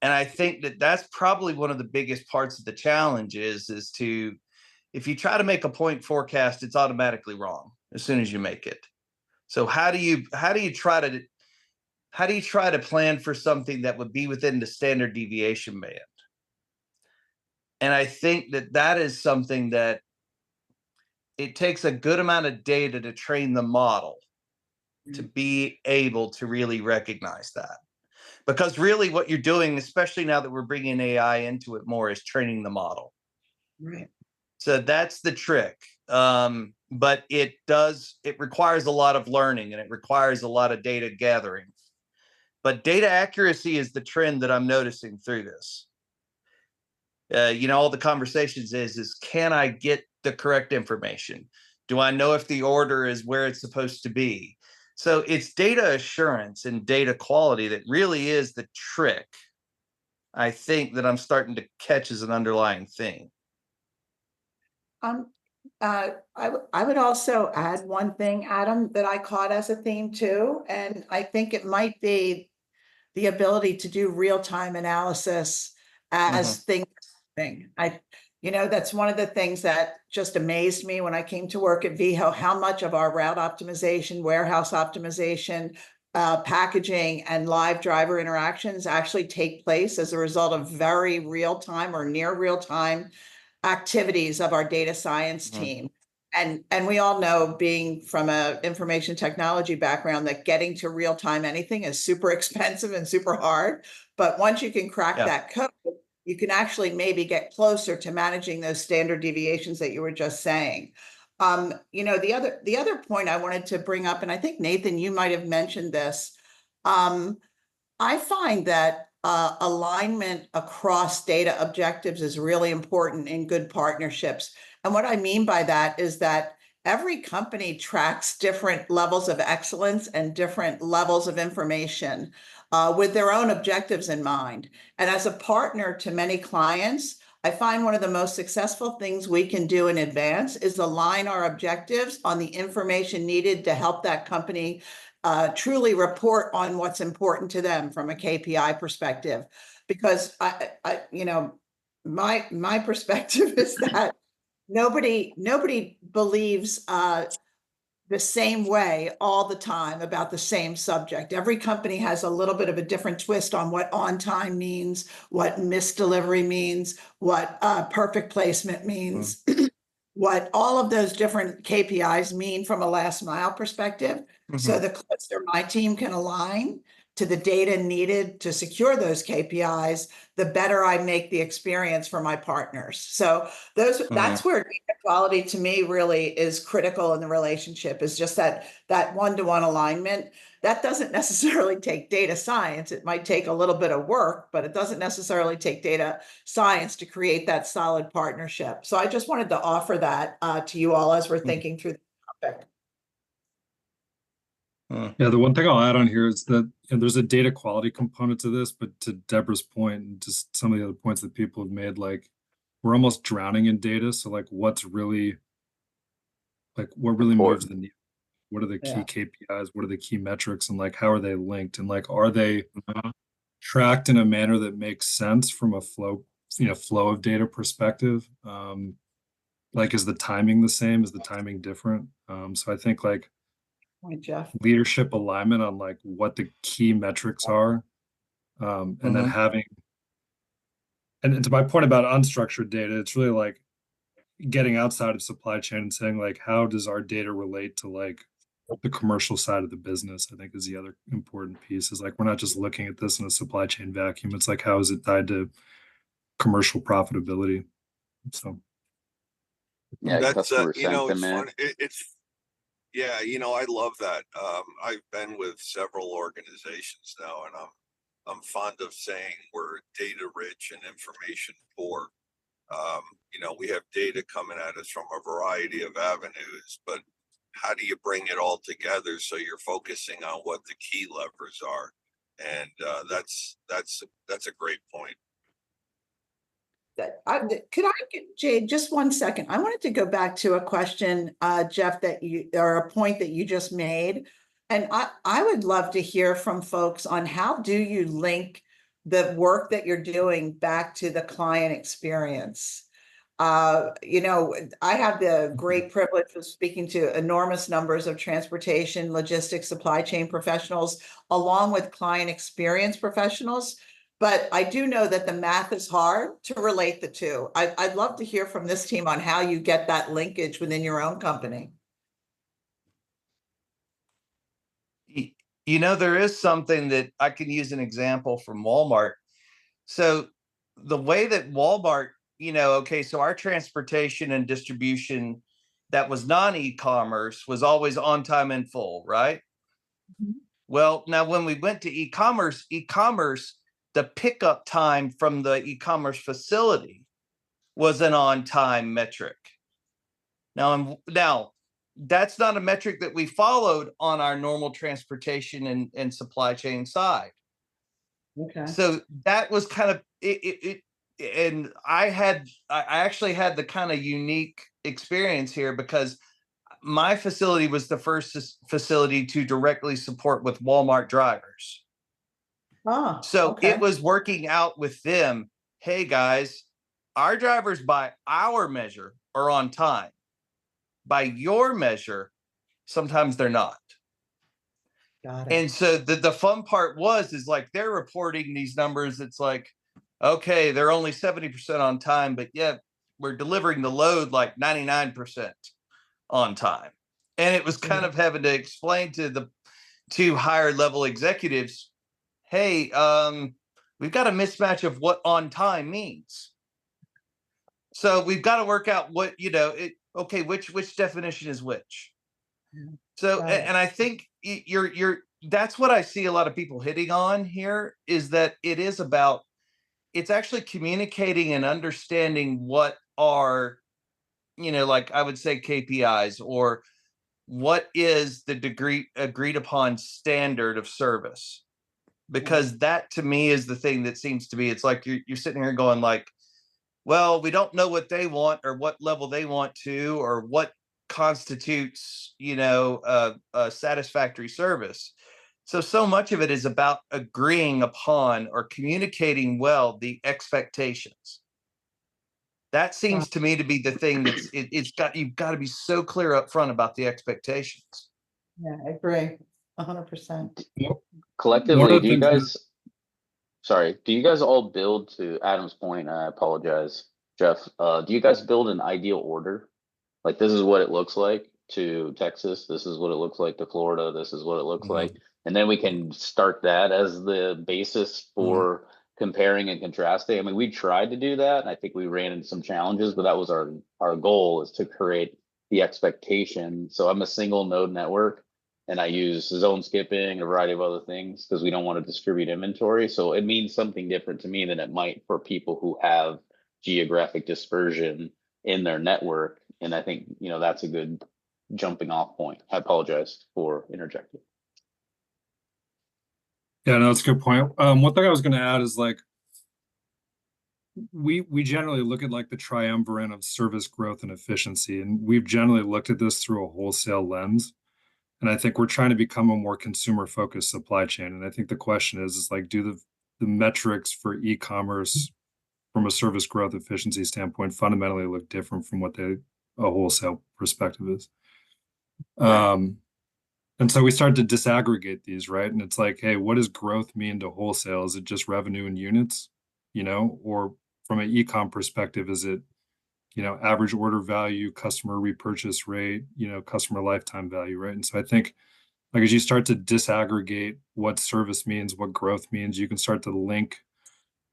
And I think that that's probably one of the biggest parts of the challenge is to, if you try to make a point forecast, it's automatically wrong as soon as you make it. So how do you try to plan for something that would be within the standard deviation band? And I think that is something that it takes a good amount of data to train the model to be able to really recognize that. Because really what you're doing, especially now that we're bringing AI into it more, is training the model. Right. So that's the trick. But it requires a lot of learning, and it requires a lot of data gathering. But data accuracy is the trend that I'm noticing through this. All the conversations is can I get the correct information? Do I know if the order is where it's supposed to be? So it's data assurance and data quality that really is the trick, I think, that I'm starting to catch as an underlying thing. I would also add one thing, Adam, that I caught as a theme too, and I think it might be the ability to do real-time analysis as things. That's one of the things that just amazed me when I came to work at Veho, how much of our route optimization, warehouse optimization, packaging, and live driver interactions actually take place as a result of very real-time or near real-time activities of our data science team. And we all know, being from an information technology background, that getting to real-time anything is super expensive and super hard. But once you can crack that code, you can actually maybe get closer to managing those standard deviations that you were just saying. The other point I wanted to bring up, and I think, Nathan, you might have mentioned this. I find that alignment across data objectives is really important in good partnerships. And what I mean by that is that every company tracks different levels of excellence and different levels of information with their own objectives in mind. And as a partner to many clients, I find one of the most successful things we can do in advance is align our objectives on the information needed to help that company truly report on what's important to them from a KPI perspective. Because my perspective is that nobody believes the same way all the time about the same subject. Every company has a little bit of a different twist on what on time means, what missed delivery means, what perfect placement means, what all of those different KPIs mean from a last mile perspective. So the closer my team can align to the data needed to secure those KPIs, the better I make the experience for my partners. So that's where data quality to me really is critical in the relationship, is just that one-to-one alignment. That doesn't necessarily take data science. It might take a little bit of work, but it doesn't necessarily take data science to create that solid partnership. So I just wanted to offer that to you all as we're thinking through the topic. Yeah, the one thing I'll add on here is that there's a data quality component to this, but to Deborah's point and just some of the other points that people have made, like we're almost drowning in data. So like what's really, like what really moves the needle? What are the key KPIs? What are the key metrics? And like, how are they linked? And like, are they tracked in a manner that makes sense from a flow of data perspective? Like, is the timing the same? Is the timing different? So I think like Jeff. leadership alignment on like what the key metrics are, and then having, and to my point about unstructured data, it's really like getting outside of supply chain and saying like, how does our data relate to like the commercial side of the business? I think is the other important piece, is like, we're not just looking at this in a supply chain vacuum. It's like, how is it tied to commercial profitability? So yeah, that's customer you know, it's sentiment. fun. Yeah, you know, I love that. I've been with several organizations now, and I'm fond of saying we're data rich and information poor. You know, we have data coming at us from a variety of avenues, but how do you bring it all together so you're focusing on what the key levers are? And that's a great point. Could I get Jade just 1 second? I wanted to go back to a question, Jeff, or a point that you just made. And I would love to hear from folks on how do you link the work that you're doing back to the client experience? You know, I have the great privilege of speaking to enormous numbers of transportation, logistics, supply chain professionals, along with client experience professionals. But I do know that the math is hard to relate the two. I'd love to hear from this team on how you get that linkage within your own company. You know, there is something that I can use an example from Walmart. So the way that Walmart, you know, okay, so our transportation and distribution that was non-e-commerce was always on time and full, right? Well, now when we went to e-commerce, the pickup time from the e-commerce facility was an on-time metric. Now that's not a metric that we followed on our normal transportation and supply chain side. Okay. So that was kind of it. And I actually had the kind of unique experience here because my facility was the first facility to directly support with Walmart drivers. So it was working out with them. Hey guys, our drivers by our measure are on time. By your measure, sometimes they're not. Got it. And so the fun part is like they're reporting these numbers. It's like, okay, they're only 70% on time, but yet we're delivering the load like 99% on time. And it was kind of having to explain to the two higher level executives, hey, we've got a mismatch of what on time means. So we've got to work out what, you know, okay, which definition is which. So, and I think that's what I see a lot of people hitting on here, is that it's actually communicating and understanding what are, you know, like I would say KPIs, or what is the agreed upon standard of service, because that to me is the thing that seems to be, it's like you're sitting here going like, well, we don't know what they want or what level they want to, or what constitutes, you know, a satisfactory service. So much of it is about agreeing upon or communicating well the expectations. That seems to me to be the thing that's you've got to be so clear up front about the expectations. Yeah, I agree 100%. Collectively, do you guys all build, to Adam's point, I apologize, Jeff, do you guys build an ideal order? Like, this is what it looks like. to Texas. This is what it looks like to Florida. This is what it looks like. And then we can start that as the basis for comparing and contrasting. I mean, we tried to do that, and I think we ran into some challenges, but that was our goal, is to create the expectation. So I'm a single node network, and I use zone skipping, a variety of other things, because we don't want to distribute inventory. So it means something different to me than it might for people who have geographic dispersion in their network. And I think, you know, that's a good jumping off point. I apologize for interjecting. Yeah, no, that's a good point. One thing I was going to add is like, we generally look at like the triumvirate of service growth and efficiency, and we've generally looked at this through a wholesale lens. And I think we're trying to become a more consumer focused supply chain. And I think the question is like, do the metrics for e-commerce from a service growth efficiency standpoint fundamentally look different from what a wholesale perspective is? And so we start to disaggregate these, right? And it's like, hey, what does growth mean to wholesale? Is it just revenue in units, you know, or from an e-com perspective, is it, you know, average order value, customer repurchase rate, you know, customer lifetime value, right? And so I think, like, as you start to disaggregate what service means, what growth means, you can start to link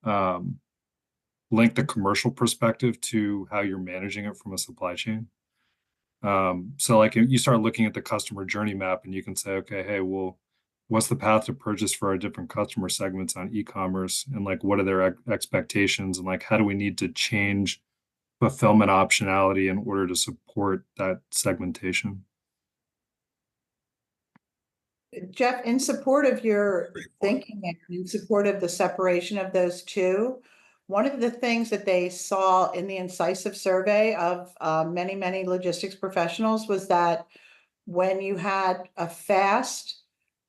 the commercial perspective to how you're managing it from a supply chain. So like you start looking at the customer journey map, and you can say, okay, hey, well, what's the path to purchase for our different customer segments on e-commerce, and like what are their expectations, and like how do we need to change fulfillment optionality in order to support that segmentation? Jeff, in support of your thinking and in support of the separation of those two, one of the things that they saw in the incisive survey of many, many logistics professionals was that when you had a fast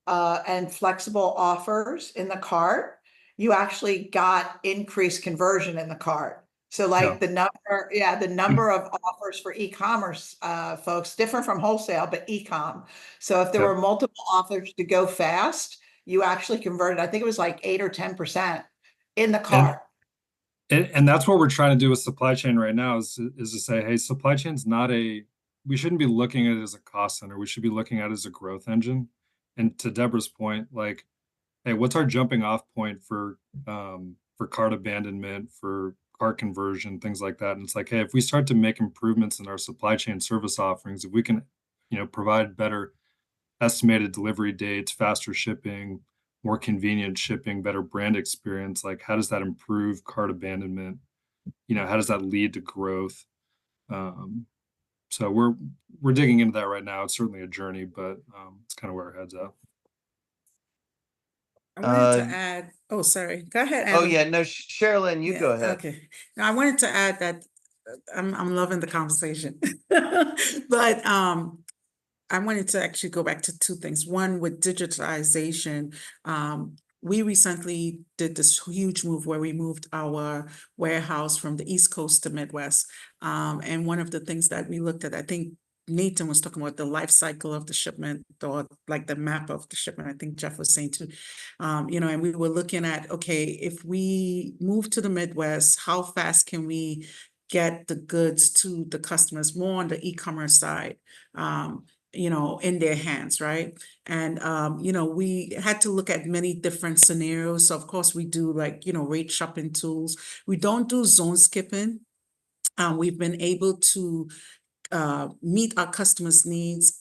and flexible offers in the cart, you actually got increased conversion in the cart. So like the number of offers for e-commerce folks, different from wholesale, but e-com. So if there were multiple offers to go fast, you actually converted, I think it was like 8 or 10% in the cart. And that's what we're trying to do with supply chain right now is to say, hey, supply chain's not we shouldn't be looking at it as a cost center. We should be looking at it as a growth engine. And to Deborah's point, like, hey, what's our jumping off point for cart abandonment, for cart conversion, things like that? And it's like, hey, if we start to make improvements in our supply chain service offerings, if we can, you know, provide better estimated delivery dates, faster shipping, more convenient shipping, better brand experience, like how does that improve cart abandonment? You know, how does that lead to growth? So we're digging into that right now. It's certainly a journey, but it's kind of where our head's at. I wanted to add, oh, sorry, go ahead, Adam. Oh yeah, no, Sherilyn, you go ahead. Okay. Now I wanted to add that I'm loving the conversation, but I wanted to actually go back to two things. One, with digitization, we recently did this huge move where we moved our warehouse from the East Coast to Midwest. And one of the things that we looked at, I think Nathan was talking about the life cycle of the shipment, or like the map of the shipment. I think Jeff was saying too, you know, and we were looking at, okay, if we move to the Midwest, how fast can we get the goods to the customers, more on the e-commerce side? You know, in their hands, right? And, you know, we had to look at many different scenarios. So of course we do like, you know, rate shopping tools. We don't do zone skipping. We've been able to meet our customers' needs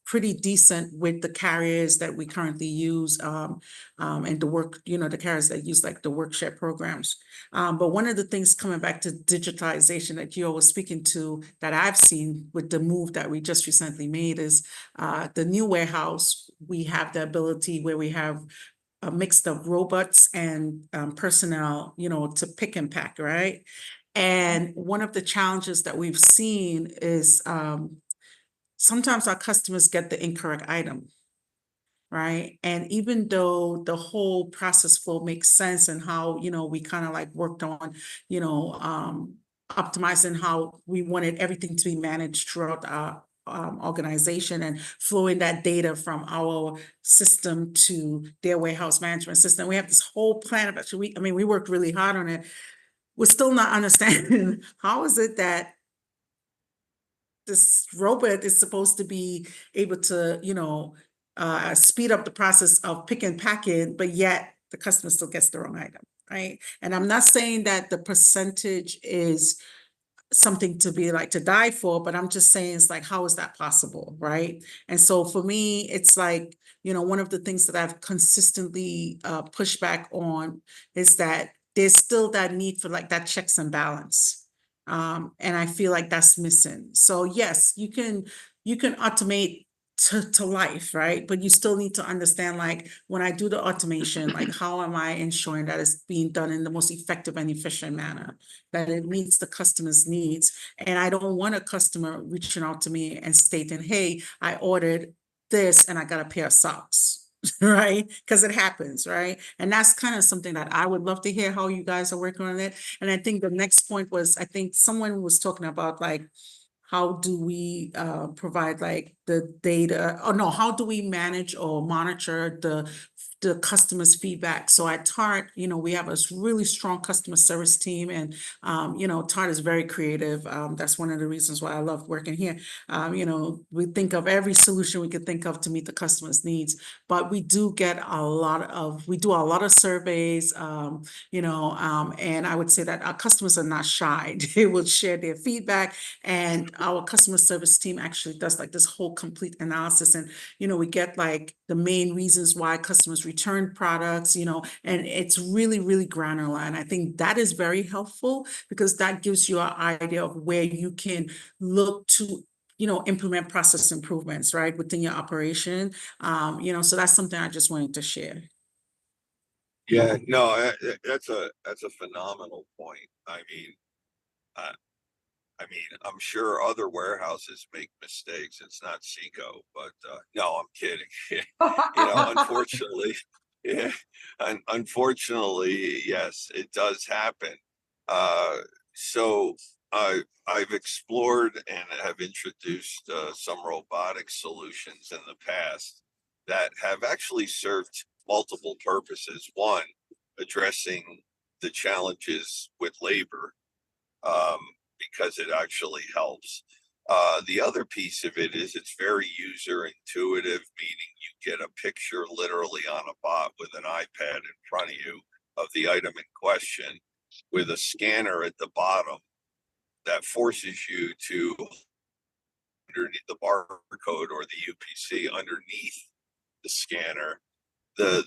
pretty decent with the carriers that we currently use and the work, you know, the carriers that use like the work share programs. But one of the things coming back to digitalization that you was speaking to that I've seen with the move that we just recently made is the new warehouse. We have the ability where we have a mix of robots and personnel, you know, to pick and pack, right? And one of the challenges that we've seen is sometimes our customers get the incorrect item, right? And even though the whole process flow makes sense and how, you know, we kind of like worked on, you know, optimizing how we wanted everything to be managed throughout our organization and flowing that data from our system to their warehouse management system. We have this whole plan of actually, we worked really hard on it. We're still not understanding how is it that this robot is supposed to be able to, speed up the process of pick and packing, but yet the customer still gets the wrong item, right? And I'm not saying that the percentage is something to be like to die for, but I'm just saying it's like, how is that possible, right? And so for me, it's like, one of the things that I've consistently pushed back on is that there's still that need for like that checks and balance. And I feel like that's missing. So yes, you can automate to life, right? But you still need to understand, like, when I do the automation, like, how am I ensuring that it's being done in the most effective and efficient manner, that it meets the customer's needs? And I don't want a customer reaching out to me and stating, hey, I ordered this and I got a pair of socks, right? Because it happens, right? And that's kind of something that I would love to hear how you guys are working on it. And I think the next point was, I think someone was talking about, like, how do we provide like the data, or no, how do we manage or monitor the customer's feedback? So at Tart, we have a really strong customer service team, and Tart is very creative. That's one of the reasons why I love working here. We think of every solution we could think of to meet the customer's needs, but we do we do a lot of surveys, and I would say that our customers are not shy. They will share their feedback, and our customer service team actually does like this whole complete analysis, and we get like the main reasons why customers return products, and it's really, really granular. And I think that is very helpful, because that gives you an idea of where you can look to implement process improvements, right, within your operation. So that's something I just wanted to share. Yeah, no, that's a phenomenal point. I'm sure other warehouses make mistakes. It's not Seco, but no, I'm kidding. Unfortunately, yeah, unfortunately, yes, it does happen. So I've explored and have introduced some robotic solutions in the past that have actually served multiple purposes. One, addressing the challenges with labor, because it actually helps. The other piece of it is it's very user intuitive, meaning you get a picture literally on a bot with an iPad in front of you of the item in question, with a scanner at the bottom that forces you to, underneath the barcode or the UPC, underneath the scanner, the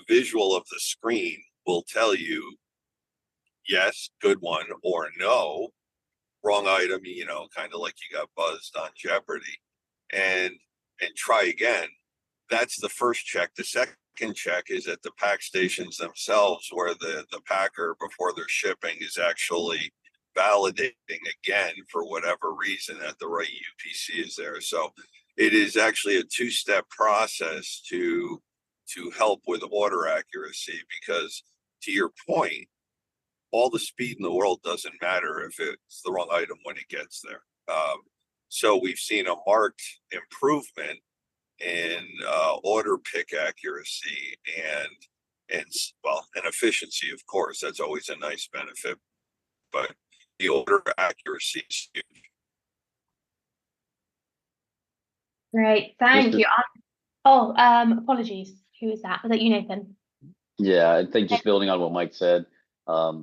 visual of the screen will tell you yes, good one, or no, wrong item, kind of like you got buzzed on Jeopardy, and try again. That's the first check. The second check is at the pack stations themselves, where the packer, before they're shipping, is actually validating again for whatever reason that the right UPC is there. So it is actually a two-step process to help with order accuracy, because to your point, all the speed in the world doesn't matter if it's the wrong item when it gets there. So we've seen a marked improvement in order pick accuracy and efficiency. Of course, that's always a nice benefit, but the order accuracy is huge. Great, thank you. Apologies. Who is that? Was that you, Nathan? Yeah, I think just building on what Mike said,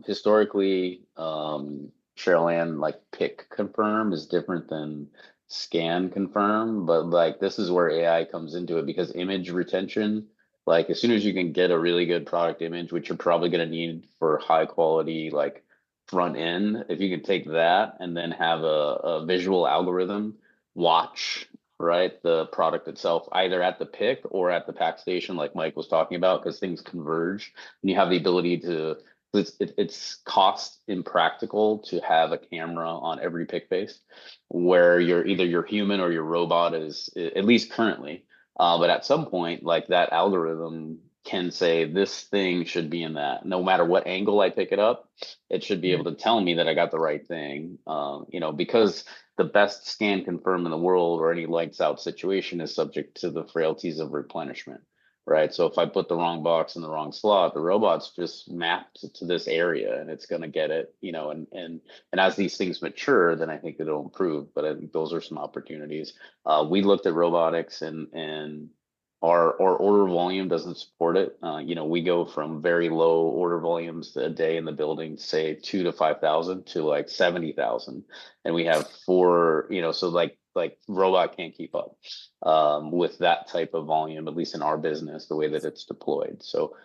historically, Cheryl Ann, like, pick confirm is different than scan confirm, but like this is where AI comes into it, because image retention, like as soon as you can get a really good product image, which you're probably going to need for high quality like front end, if you can take that and then have a visual algorithm watch, right, the product itself either at the pick or at the pack station, like Mike was talking about, because things converge and you have the ability to, it's cost impractical to have a camera on every pick face, where you're either your human or your robot is, at least currently, but at some point, like, that algorithm can say this thing should be in that, no matter what angle I pick it up, it should be able to tell me that I got the right thing. Because the best scan confirm in the world, or any lights out situation, is subject to the frailties of replenishment, right? So if I put the wrong box in the wrong slot, the robot's just mapped to this area and it's going to get it, you know, and as these things mature, then I think it'll improve. But I think those are some opportunities. We looked at robotics and our order volume doesn't support it. You know, we go from very low order volumes a day in the building, say 2 to 5,000 to like 70,000. And we have 4, you know, so like robot can't keep up with that type of volume, at least in our business, the way that it's deployed. So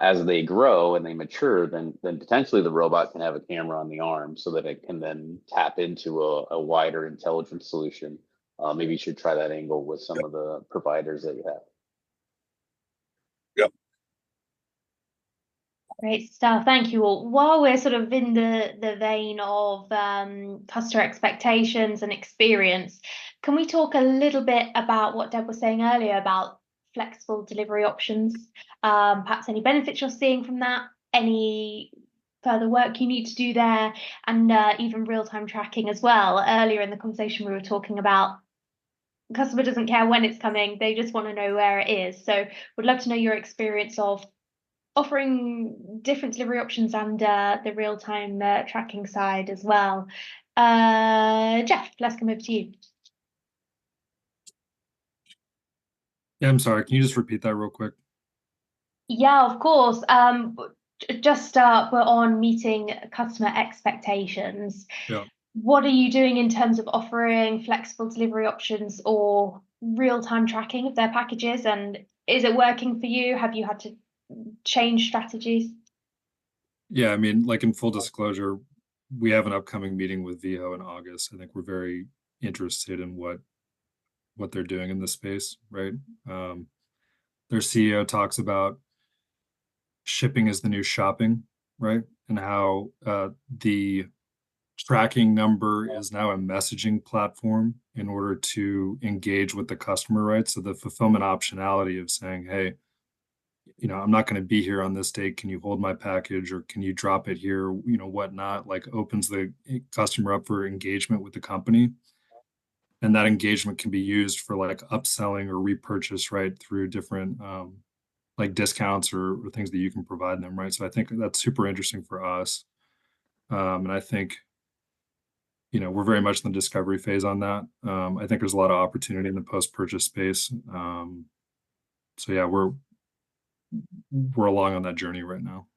as they grow and they mature, then potentially the robot can have a camera on the arm so that it can then tap into a wider intelligence solution. Maybe you should try that angle with some of the providers that you have. Yep. Great stuff. Thank you all. While we're sort of in the vein of customer expectations and experience, can we talk a little bit about what Deb was saying earlier about flexible delivery options? Perhaps any benefits you're seeing from that, any further work you need to do there, and even real-time tracking as well. Earlier in the conversation, we were talking about customer doesn't care when it's coming, they just want to know where it is. So would love to know your experience of offering different delivery options and the real-time tracking side as well. Jeff, let's come over to you. Yeah, I'm sorry. Can you just repeat that real quick? Yeah, of course. Just we're on meeting customer expectations. Yeah. What are you doing in terms of offering flexible delivery options or real-time tracking of their packages? And is it working for you? Have you had to change strategies? Yeah, I mean, like in full disclosure, we have an upcoming meeting with Veho in August. I think we're very interested in what they're doing in this space, right? Their CEO talks about shipping is the new shopping, right? And how the tracking number is now a messaging platform in order to engage with the customer, right? So the fulfillment optionality of saying, hey, you know, I'm not going to be here on this date. Can you hold my package or can you drop it here? You know, whatnot, like opens the customer up for engagement with the company. And that engagement can be used for like upselling or repurchase, right? Through different like discounts or things that you can provide them, right? So I think that's super interesting for us. And I think, you know, we're very much in the discovery phase on that. I think there's a lot of opportunity in the post-purchase space. So yeah, we're along on that journey right now.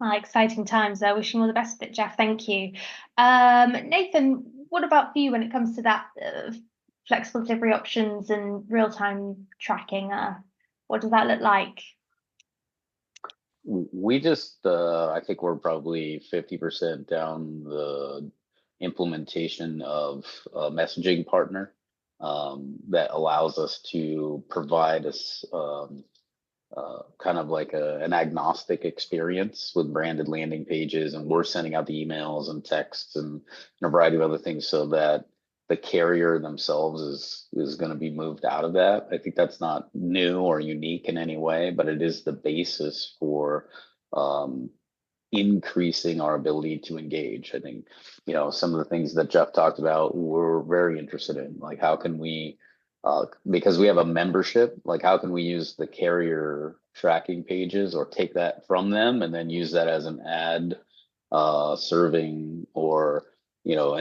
Exciting times there. Wishing all the best with it, Jeff. Thank you. Nathan, what about for you when it comes to that flexible delivery options and real-time tracking? What does that look like? We just, I think we're probably 50% down the implementation of a messaging partner that allows us to provide us kind of like an agnostic experience with branded landing pages, and we're sending out the emails and texts and a variety of other things so that the carrier themselves is going to be moved out of that. I think that's not new or unique in any way, but it is the basis for increasing our ability to engage. I think, you know, some of the things that Jeff talked about, we're very interested in, like how can we because we have a membership, like how can we use the carrier tracking pages or take that from them and then use that as an ad serving or, you know,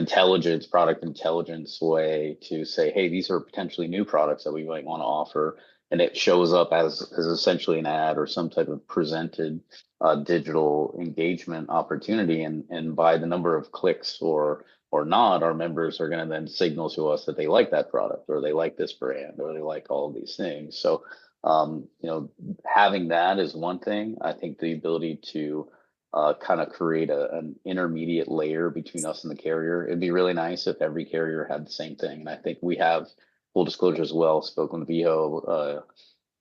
product intelligence way to say, hey, these are potentially new products that we might want to offer. And it shows up as essentially an ad or some type of presented digital engagement opportunity. And by the number of clicks or not, our members are going to then signal to us that they like that product or they like this brand or they like all of these things. So, you know, having that is one thing. I think the ability to kind of create an intermediate layer between us and the carrier. It'd be really nice if every carrier had the same thing. And I think we have, full disclosure as well, spoken with Veho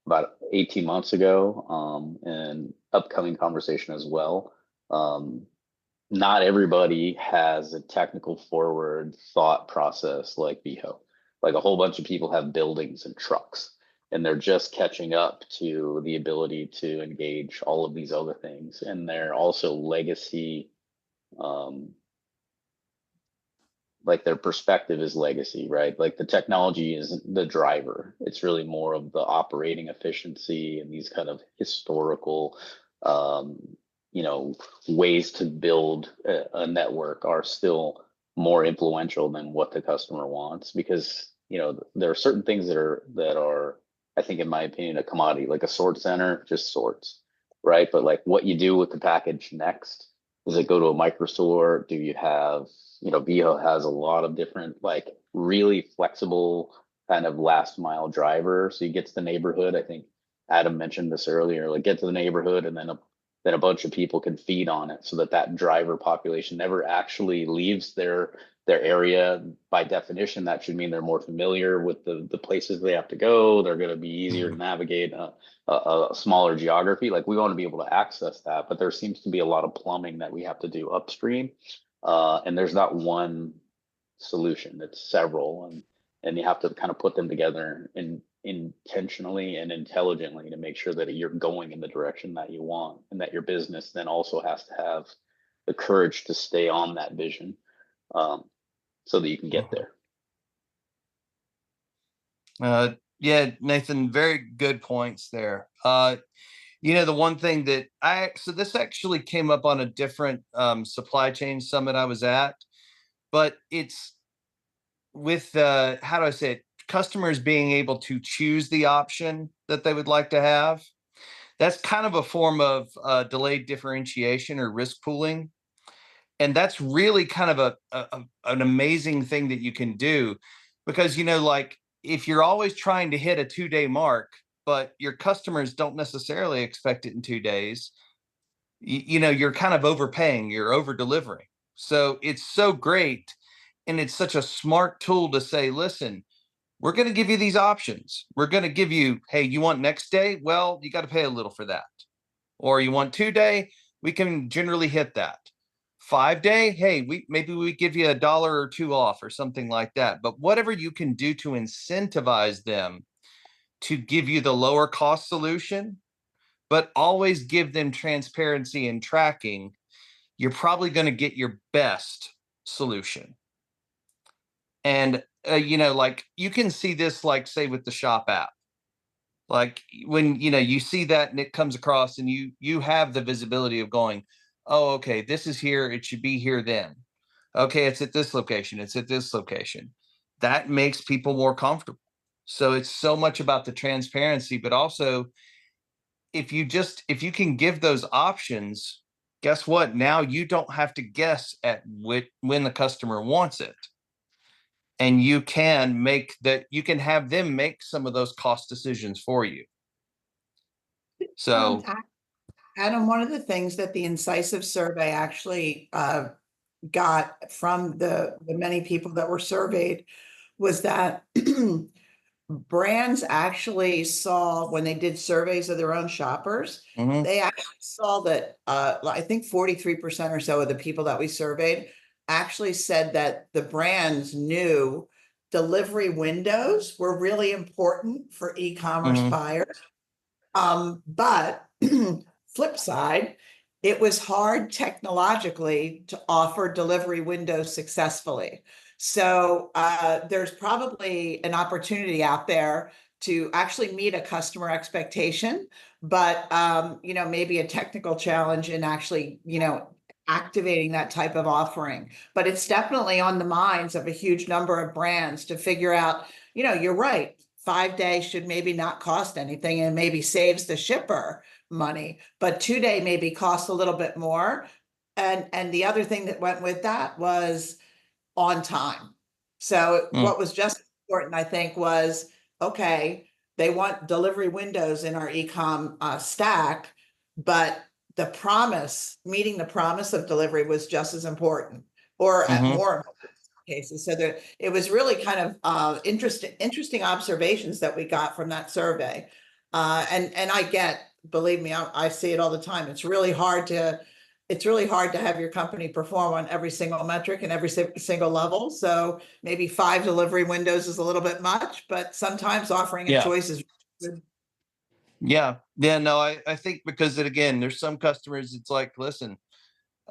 about 18 months ago, and upcoming conversation as well. Not everybody has a technical forward thought process like Veho. Like a whole bunch of people have buildings and trucks, and they're just catching up to the ability to engage all of these other things. And they're also legacy like their perspective is legacy, right? Like the technology isn't the driver. It's really more of the operating efficiency and these kind of historical, you know, ways to build a network are still more influential than what the customer wants, because, you know, there are certain things that are, I think, in my opinion, a commodity. Like a sort center just sorts, right? But like what you do with the package next, does it go to a micro store? Do you have, you know, Veho has a lot of different, like really flexible kind of last mile driver. So you get to the neighborhood. I think Adam mentioned this earlier, like get to the neighborhood and then a bunch of people can feed on it, so that driver population never actually leaves their area. By definition, that should mean they're more familiar with the places they have to go. They're going to be easier to navigate a smaller geography. Like we want to be able to access that, but there seems to be a lot of plumbing that we have to do upstream. And there's not one solution, it's several, and you have to kind of put them together intentionally and intelligently to make sure that you're going in the direction that you want, and that your business then also has to have the courage to stay on that vision, so that you can get there. Yeah, Nathan, very good points there. You know, the one thing that so this actually came up on a different supply chain summit I was at, but it's with how do I say it? Customers being able to choose the option that they would like to have. That's kind of a form of delayed differentiation or risk pooling. And that's really kind of an amazing thing that you can do, because, you know, like if you're always trying to hit a 2-day mark, but your customers don't necessarily expect it in 2 days, you know, you're kind of overpaying, you're over delivering. So it's so great. And it's such a smart tool to say, listen, we're going to give you these options. We're going to give you, hey, you want next day? Well, you got to pay a little for that. Or you want 2-day? We can generally hit that. 5-day? Hey, maybe we give you $1 or $2 off or something like that. But whatever you can do to incentivize them to give you the lower cost solution, but always give them transparency and tracking, you're probably going to get your best solution. And you know, like you can see this, like say with the Shop app, like when, you know, you see that and it comes across and you have the visibility of going, oh, okay, this is here, it should be here then. Okay, it's at this location, it's at this location. That makes people more comfortable. So it's so much about the transparency, but also if you can give those options, guess what? Now you don't have to guess at when the customer wants it. And you can have them make some of those cost decisions for you. So Adam, one of the things that the Incisive survey actually got from the many people that were surveyed was that brands actually saw, when they did surveys of their own shoppers, they actually saw that I think 43% or so of the people that we surveyed actually said that the brands knew delivery windows were really important for e-commerce buyers. But flip side, it was hard technologically to offer delivery windows successfully. So there's probably an opportunity out there to actually meet a customer expectation, but you know, maybe a technical challenge in actually, you know, activating that type of offering. But it's definitely on the minds of a huge number of brands to figure out, you know, you're right, 5-day should maybe not cost anything and maybe saves the shipper money, but 2-day maybe costs a little bit more. And the other thing that went with that was on time. So what was just important, I think, was, okay, they want delivery windows in our e-com stack, but the promise, meeting the promise of delivery was just as important, or at more cases. So there, it was really kind of interesting observations that we got from that survey. And I get, believe me, I see it all the time. It's really hard to have your company perform on every single metric and every single level. So maybe 5 delivery windows is a little bit much, but sometimes offering a choice is good. Yeah, no, I think because again, there's some customers, it's like, listen,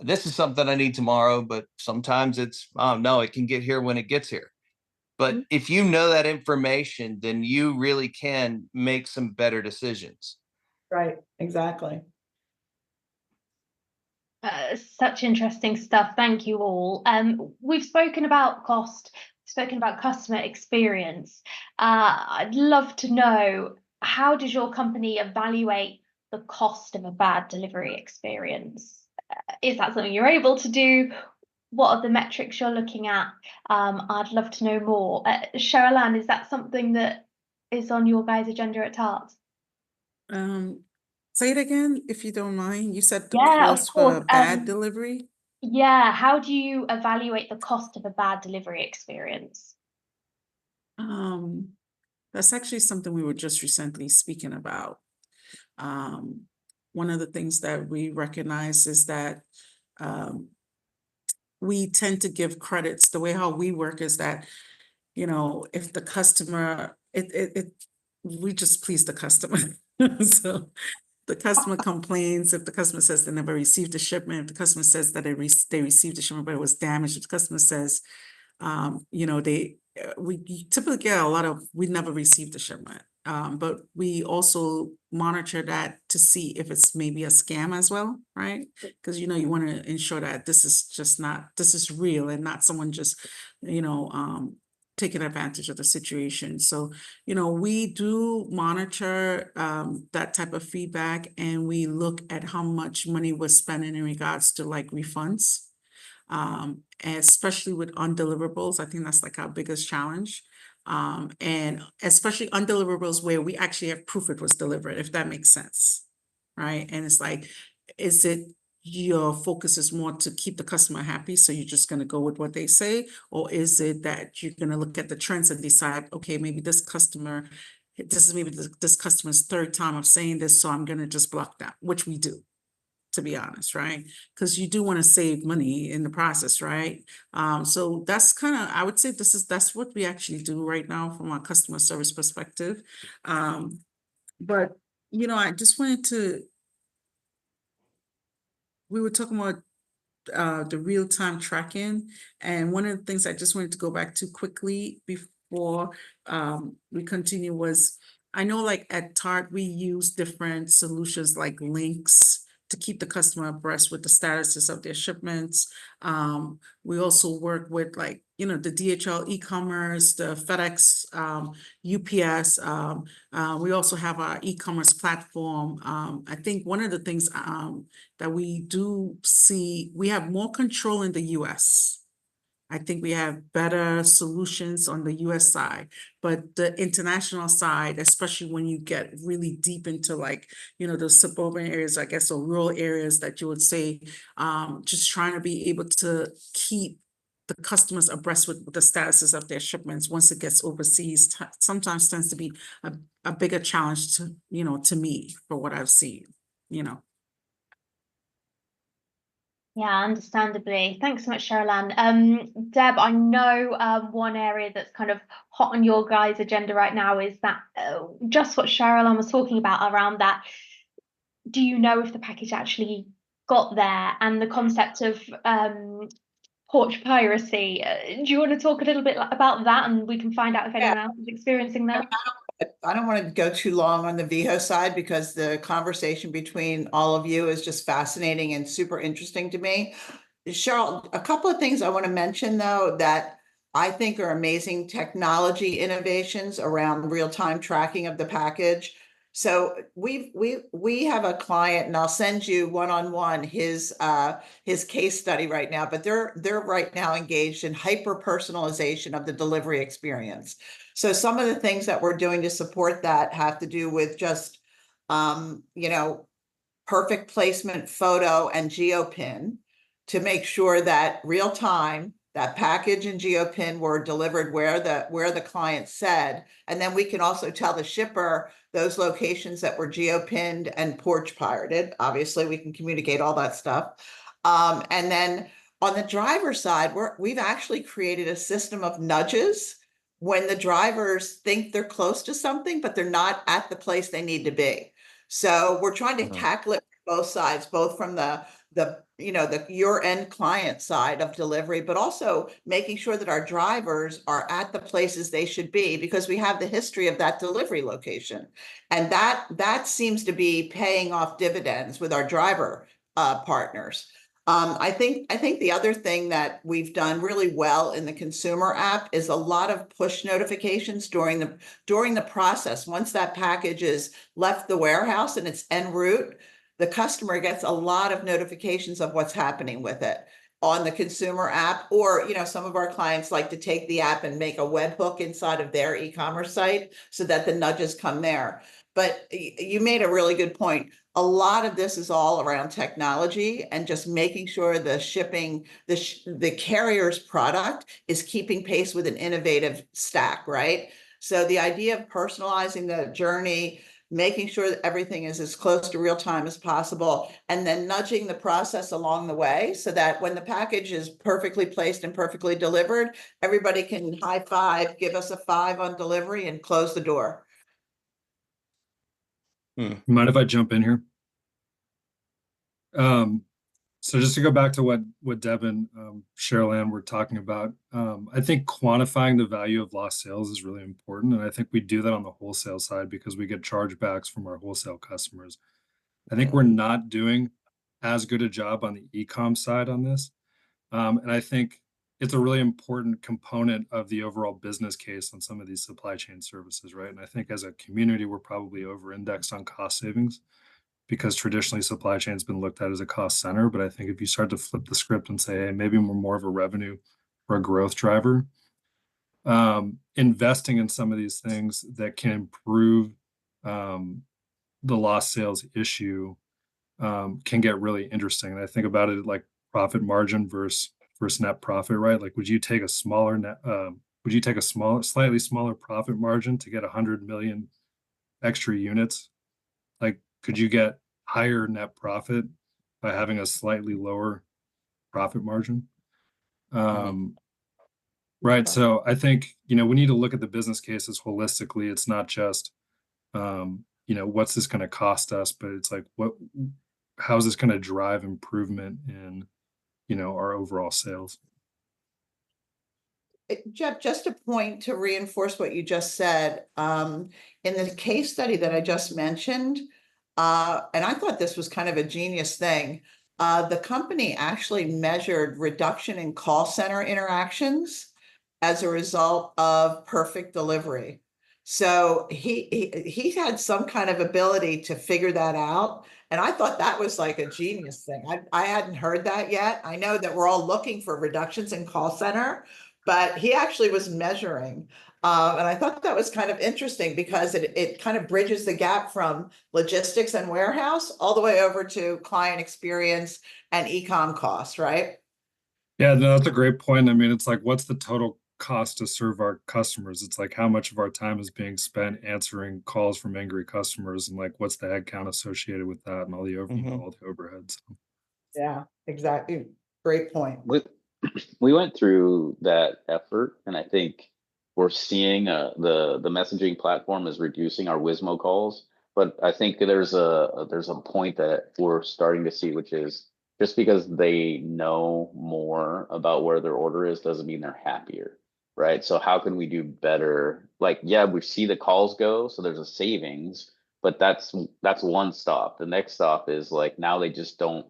this is something I need tomorrow, but sometimes it's, oh no, it can get here when it gets here. But Mhm. if you know that information, then you really can make some better decisions. Right, exactly. Such interesting stuff. Thank you all. We've spoken about cost, spoken about customer experience. I'd love to know, how does your company evaluate the cost of a bad delivery experience? Is that something you're able to do? What are the metrics you're looking at? I'd love to know more. Cheryl Ann, is that something that is on your guys' agenda at Tart? Say it again, if you don't mind. You said the Yeah, of cost for a course. bad delivery? Yeah, how do you evaluate the cost of a bad delivery experience? That's actually something we were just recently speaking about. One of the things that we recognize is that we tend to give credits. The way how we work is that, you know, if the customer, we just please the customer. So the customer complains, if the customer says they never received the shipment, if the customer says that they received the shipment but it was damaged, if the customer says, you know, we typically get a lot of, we never received the shipment. But we also monitor that to see if it's maybe a scam as well, right? Because, you know, you want to ensure that this is just not, this is real and not someone just, you know, taking advantage of the situation. So, you know, we do monitor that type of feedback, and we look at how much money was spent in regards to like refunds. Especially with undeliverables. I think that's like our biggest challenge. And especially undeliverables where we actually have proof it was delivered, if that makes sense. Right. And it's like, is it your focus is more to keep the customer happy, so you're just going to go with what they say? Or is it that you're going to look at the trends and decide, okay, maybe this is maybe this customer's third time of saying this, so I'm going to just block that, which we do, to be honest, right? Because you do want to save money in the process, right? So that's kind of, I would say that's what we actually do right now from a customer service perspective. But, you know, I just wanted to, we were talking about the real-time tracking, and one of the things I just wanted to go back to quickly before we continue was, I know like at Tart, we use different solutions like links to keep the customer abreast with the statuses of their shipments. We also work with like, you know, the DHL e-commerce, the FedEx, UPS. We also have our e-commerce platform. I think one of the things that we do see, we have more control in the US. I think we have better solutions on the US side, but the international side, especially when you get really deep into like, you know, the suburban areas, I guess, or rural areas that you would say, just trying to be able to keep the customers abreast with the statuses of their shipments once it gets overseas, sometimes tends to be a bigger challenge to, you know, to me, for what I've seen, you know. Yeah, understandably. Thanks so much, Cheryl Ann. Deb, I know one area that's kind of hot on your guys' agenda right now is that just what Cheryl Ann was talking about around that. Do you know if the package actually got there, and the concept of porch piracy? Do you want to talk a little bit about that, and we can find out if anyone else is experiencing that? I don't want to go too long on the Veho side, because the conversation between all of you is just fascinating and super interesting to me. Cheryl, a couple of things I want to mention though that I think are amazing technology innovations around real-time tracking of the package. So we have a client, and I'll send you one-on-one his case study right now, but they're right now engaged in hyper personalization of the delivery experience. So some of the things that we're doing to support that have to do with just you know, perfect placement photo and geopin to make sure that real time that package and geopin were delivered where the client said. And then we can also tell the shipper those locations that were geopinned and porch pirated. Obviously, we can communicate all that stuff. And then on the driver side, we've actually created a system of nudges when the drivers think they're close to something, but they're not at the place they need to be. So we're trying to tackle it from both sides, both from the your end client side of delivery, but also making sure that our drivers are at the places they should be, because we have the history of that delivery location. And that seems to be paying off dividends with our driver partners. I think the other thing that we've done really well in the consumer app is a lot of push notifications during the process. Once that package is left the warehouse and it's en route, the customer gets a lot of notifications of what's happening with it on the consumer app. Or, some of our clients like to take the app and make a webhook inside of their e-commerce site so that the nudges come there. But you made a really good point. A lot of this is all around technology and just making sure the shipping, the carrier's product is keeping pace with an innovative stack, right? So the idea of personalizing the journey, making sure that everything is as close to real time as possible, and then nudging the process along the way so that when the package is perfectly placed and perfectly delivered, everybody can high five, give us a 5 on delivery, and close the door. Mind if I jump in here? So just to go back to what Deb and Cheryl Ann were talking about, I think quantifying the value of lost sales is really important. And I think we do that on the wholesale side because we get chargebacks from our wholesale customers. I think we're not doing as good a job on the e-com side on this. And I think it's a really important component of the overall business case on some of these supply chain services, right? And I think as a community, we're probably over-indexed on cost savings, because traditionally supply chain has been looked at as a cost center. But I think if you start to flip the script and say, hey, maybe we're more of a revenue or a growth driver, investing in some of these things that can improve the lost sales issue can get really interesting. And I think about it like profit margin versus net profit, right? Like, would you take a slightly smaller profit margin to get 100 million extra units? Like, could you get higher net profit by having a slightly lower profit margin? Right. So I think, we need to look at the business cases holistically. It's not just, what's this going to cost us, but it's like, how is this going to drive improvement in, our overall sales? Jeff, just a point to reinforce what you just said. In the case study that I just mentioned, and I thought this was kind of a genius thing, the company actually measured reduction in call center interactions as a result of perfect delivery. So he had some kind of ability to figure that out. And I thought that was like a genius thing. I hadn't heard that yet. I know that we're all looking for reductions in call center, but he actually was measuring. And I thought that was kind of interesting because it kind of bridges the gap from logistics and warehouse all the way over to client experience and e-com costs, right? Yeah, no, that's a great point. I mean, it's like, what's the total cost to serve our customers? It's like, how much of our time is being spent answering calls from angry customers, and like, what's the headcount associated with that, and all the overheads. Yeah, exactly. Great point. We went through that effort, and I think we're seeing the messaging platform is reducing our Wismo calls. But I think there's a point that we're starting to see, which is just because they know more about where their order is doesn't mean they're happier, right? So how can we do better? Like, yeah, we see the calls go, so there's a savings, but that's one stop. The next stop is like, now they just don't.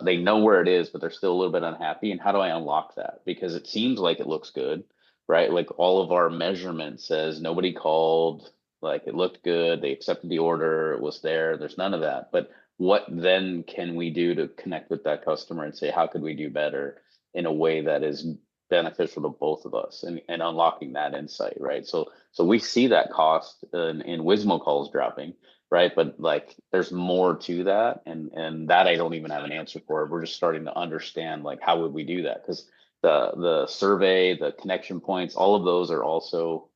They know where it is, but they're still a little bit unhappy. And how do I unlock that? Because it seems like it looks good, right? Like all of our measurement says nobody called, like it looked good, they accepted the order, it was there, there's none of that. But what then can we do to connect with that customer and say, how could we do better in a way that is beneficial to both of us, and unlocking that insight, right? So we see that cost in Wismo calls dropping, right? But like, there's more to that, and that I don't even have an answer for. We're just starting to understand, like, how would we do that? Because the survey, the connection points, all of those are also,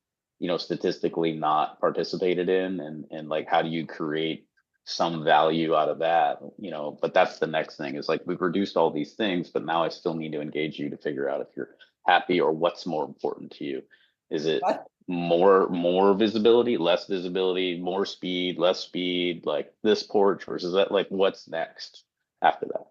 statistically not participated in, and like, how do you create some value out of that? But that's the next thing, is like, we've reduced all these things, but now I still need to engage you to figure out if you're happy, or what's more important to you. Is it more visibility, less visibility, more speed, less speed, like this porch versus that? Like, what's next after that?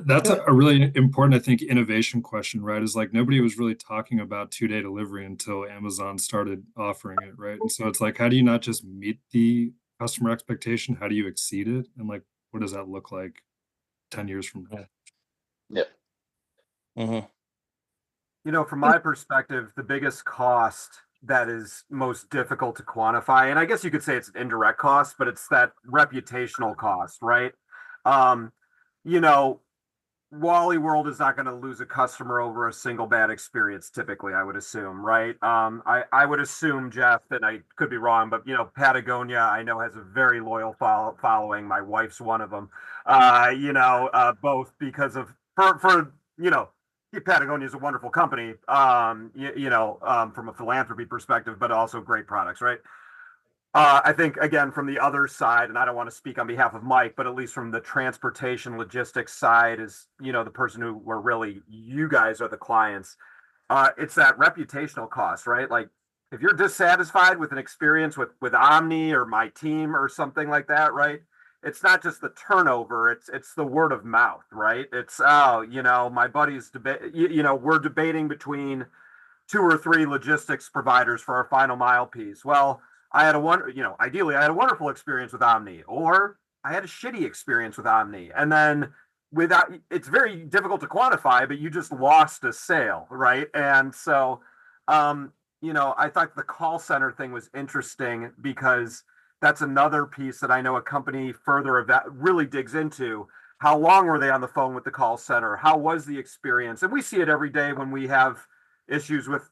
That's a really important, I think, innovation question, right? Is like nobody was really talking about 2-day delivery until Amazon started offering it, right? And so it's like, how do you not just meet the customer expectation? How do you exceed it? And like, what does that look like 10 years from now? Yep. Mhm. You know, from my perspective, the biggest cost that is most difficult to quantify, and I guess you could say it's an indirect cost, but it's that reputational cost, right? Um, you know, Wally World is not going to lose a customer over a single bad experience, typically, I would assume, right? I would assume, Jeff, and I could be wrong, but Patagonia, I know, has a very loyal following. My wife's one of them. Both because of Patagonia is a wonderful company, from a philanthropy perspective, but also great products, right? I think, again, from the other side, and I don't want to speak on behalf of Mike, but at least from the transportation logistics side is, the person who we're really, you guys are the clients. It's that reputational cost, right? Like if you're dissatisfied with an experience with Omni or my team or something like that, right? It's not just the turnover, it's the word of mouth, right? It's, my buddy's we're debating between 2 or 3 logistics providers for our final mile piece. Well, ideally I had a wonderful experience with Omni, or I had a shitty experience with Omni. And then it's very difficult to quantify, but you just lost a sale, right? And so, I thought the call center thing was interesting because that's another piece that I know a company further really digs into. How long were they on the phone with the call center? How was the experience? And we see it every day when we have issues with,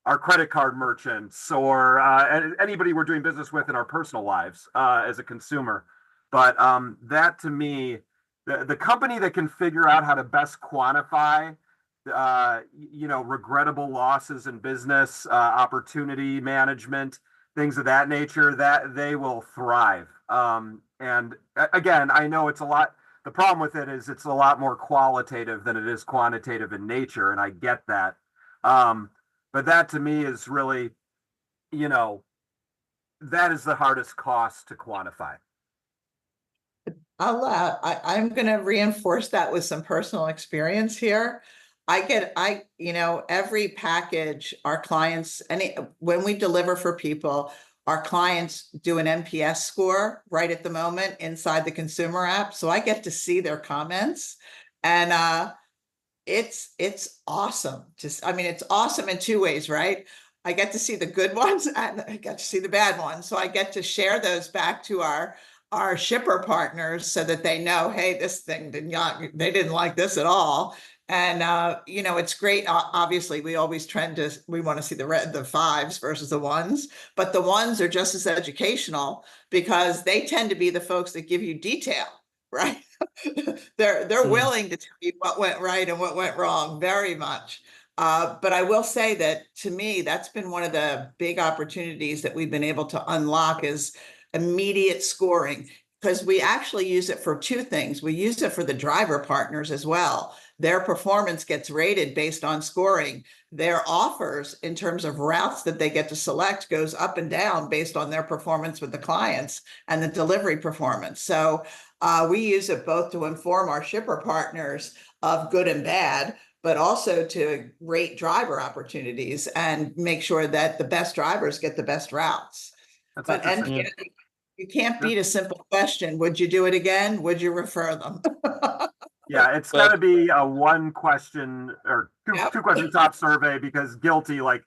our credit card merchants or anybody we're doing business with in our personal lives as a consumer. But that, to me, the company that can figure out how to best quantify, regrettable losses in business, opportunity management, things of that nature, that they will thrive. And again, I know it's a lot. The problem with it is it's a lot more qualitative than it is quantitative in nature, and I get that. But that to me is really, that is the hardest cost to quantify. I'm going to reinforce that with some personal experience here. Every package our clients, when we deliver for people, our clients do an NPS score right at the moment inside the consumer app. So I get to see their comments, and it's awesome. It's awesome in 2 ways, right? I get to see the good ones and I get to see the bad ones. So I get to share those back to our shipper partners so that they know, hey, this thing they didn't like this at all. And it's great. Obviously, we always we want to see the 5s versus the 1s, but the 1s are just as educational because they tend to be the folks that give you detail, right? They're willing to tell you what went right and what went wrong very much. But I will say that to me, that's been one of the big opportunities that we've been able to unlock is immediate scoring, because we actually use it for 2 things. We use it for the driver partners as well. Their performance gets rated based on scoring. Their offers in terms of routes that they get to select goes up and down based on their performance with the clients and the delivery performance. So we use it both to inform our shipper partners of good and bad, but also to rate driver opportunities and make sure that the best drivers get the best routes. That's interesting. You can't beat a simple question. Would you do it again? Would you refer them? Yeah, it's got to be a 1 question or 2 question top survey, because guilty, like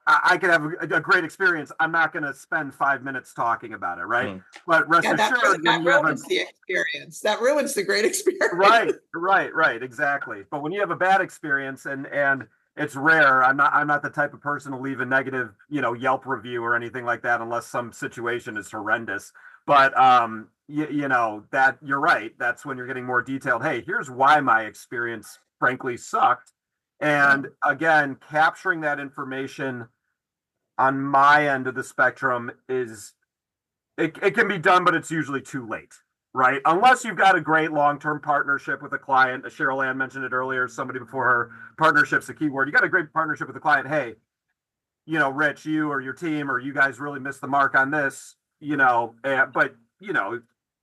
I could have a great experience. I'm not going to spend 5 minutes talking about it, right? But rest assured, that ruins the experience. That ruins the great experience. Right, exactly. But when you have a bad experience, and it's rare, I'm not the type of person to leave a negative, Yelp review or anything like that unless some situation is horrendous. But that you're right. That's when you're getting more detailed. Hey, here's why my experience frankly sucked. And again, capturing that information on my end of the spectrum is it can be done, but it's usually too late, right? Unless you've got a great long-term partnership with a client. Cheryl Ann mentioned it earlier, somebody before her. Partnership's a key word. You got a great partnership with a client. Hey, Rich, you or your team or you guys really missed the mark on this, but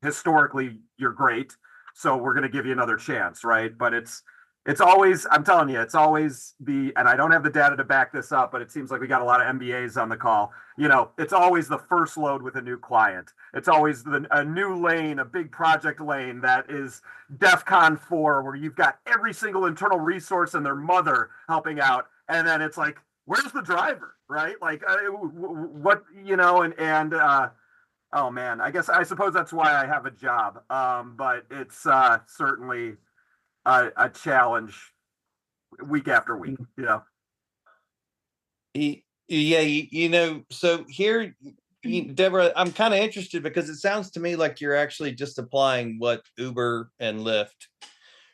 historically you're great. so we're going to give you another chance, right? But it's always, I'm telling you, it's always and I don't have the data to back this up, but it seems like we got a lot of MBAs on the call. You know, it's always the first load with a new client. It's always a new lane, a big project lane that is DEFCON 4, where you've got every single internal resource and their mother helping out. And then it's like, where's the driver, right? Like, what, you know, oh man, I suppose that's why I have a job. But it's certainly a challenge week after week, you know. Yeah, you know, so here, Deborah, I'm kind of interested because it sounds to me like you're actually just applying what Uber and Lyft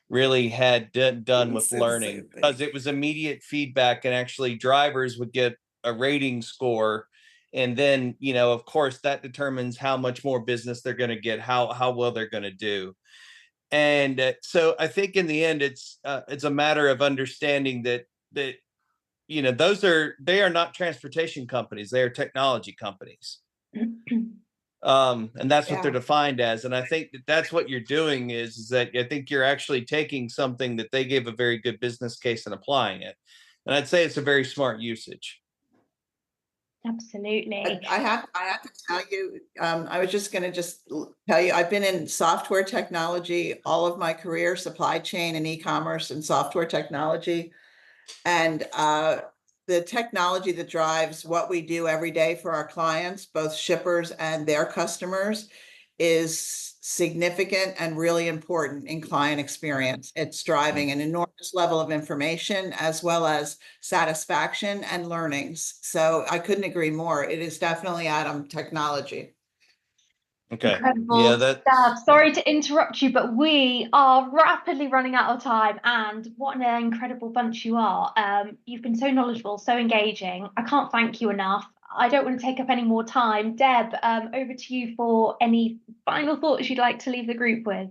really had done with learning, because it was immediate feedback, and actually drivers would get a rating score. And then, you know, of course, that determines how much more business they're going to get, how well they're going to do. And so I think in the end, it's a matter of understanding that you know, they are not transportation companies, they are technology companies. And that's what they're defined as. And I think that's what you're doing is that I think you're actually taking something that they gave a very good business case and applying it. And I'd say it's a very smart usage. Absolutely. I have to tell you, I was just going to tell you, I've been in software technology all of my career, supply chain and e-commerce and software technology. And the technology that drives what we do every day for our clients, both shippers and their customers, is significant and really important in client experience. It's driving an enormous level of information as well as satisfaction and learnings. So I couldn't agree more. It is definitely Adam technology. Okay. Incredible stuff. Sorry to interrupt you, but we are rapidly running out of time. And what an incredible bunch you are. You've been so knowledgeable, so engaging. I can't thank you enough. I don't want to take up any more time. Deb, over to you for any final thoughts you'd like to leave the group with.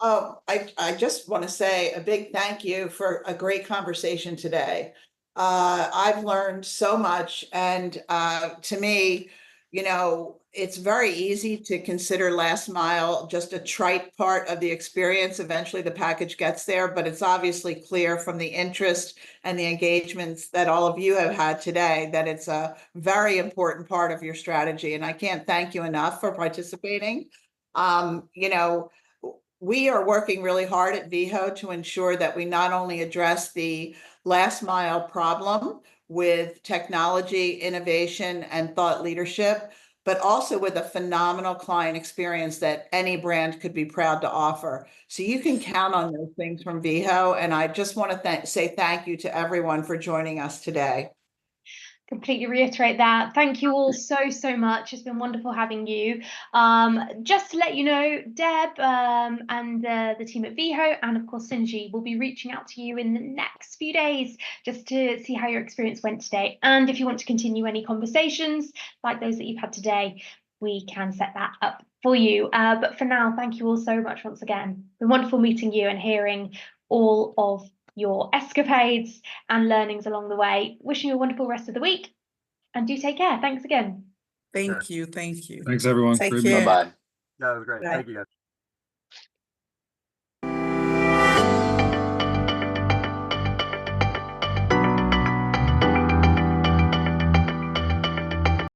Oh, I just want to say a big thank you for a great conversation today. I've learned so much, and to me, you know, it's very easy to consider last mile just a trite part of the experience. Eventually the package gets there, but it's obviously clear from the interest and the engagements that all of you have had today that it's a very important part of your strategy. And I can't thank you enough for participating. You know, we are working really hard at Veho to ensure that we not only address the last mile problem with technology, innovation, and thought leadership, but also with a phenomenal client experience that any brand could be proud to offer. So you can count on those things from Veho. And I just want to say thank you to everyone for joining us today. Completely reiterate that. Thank you all so much. It's been wonderful having you. Just to let you know, Deb and the team at Veho and of course Sinji will be reaching out to you in the next few days just to see how your experience went today. And if you want to continue any conversations like those that you've had today, we can set that up for you. But for now, thank you all so much once again. It's been wonderful meeting you and hearing all of your escapades and learnings along the way. Wishing you a wonderful rest of the week, and do take care. Thanks again. Thank you. Thank you. Thanks, everyone. Take Great care. meeting. Bye-bye. That was great. Bye. Thank you, guys.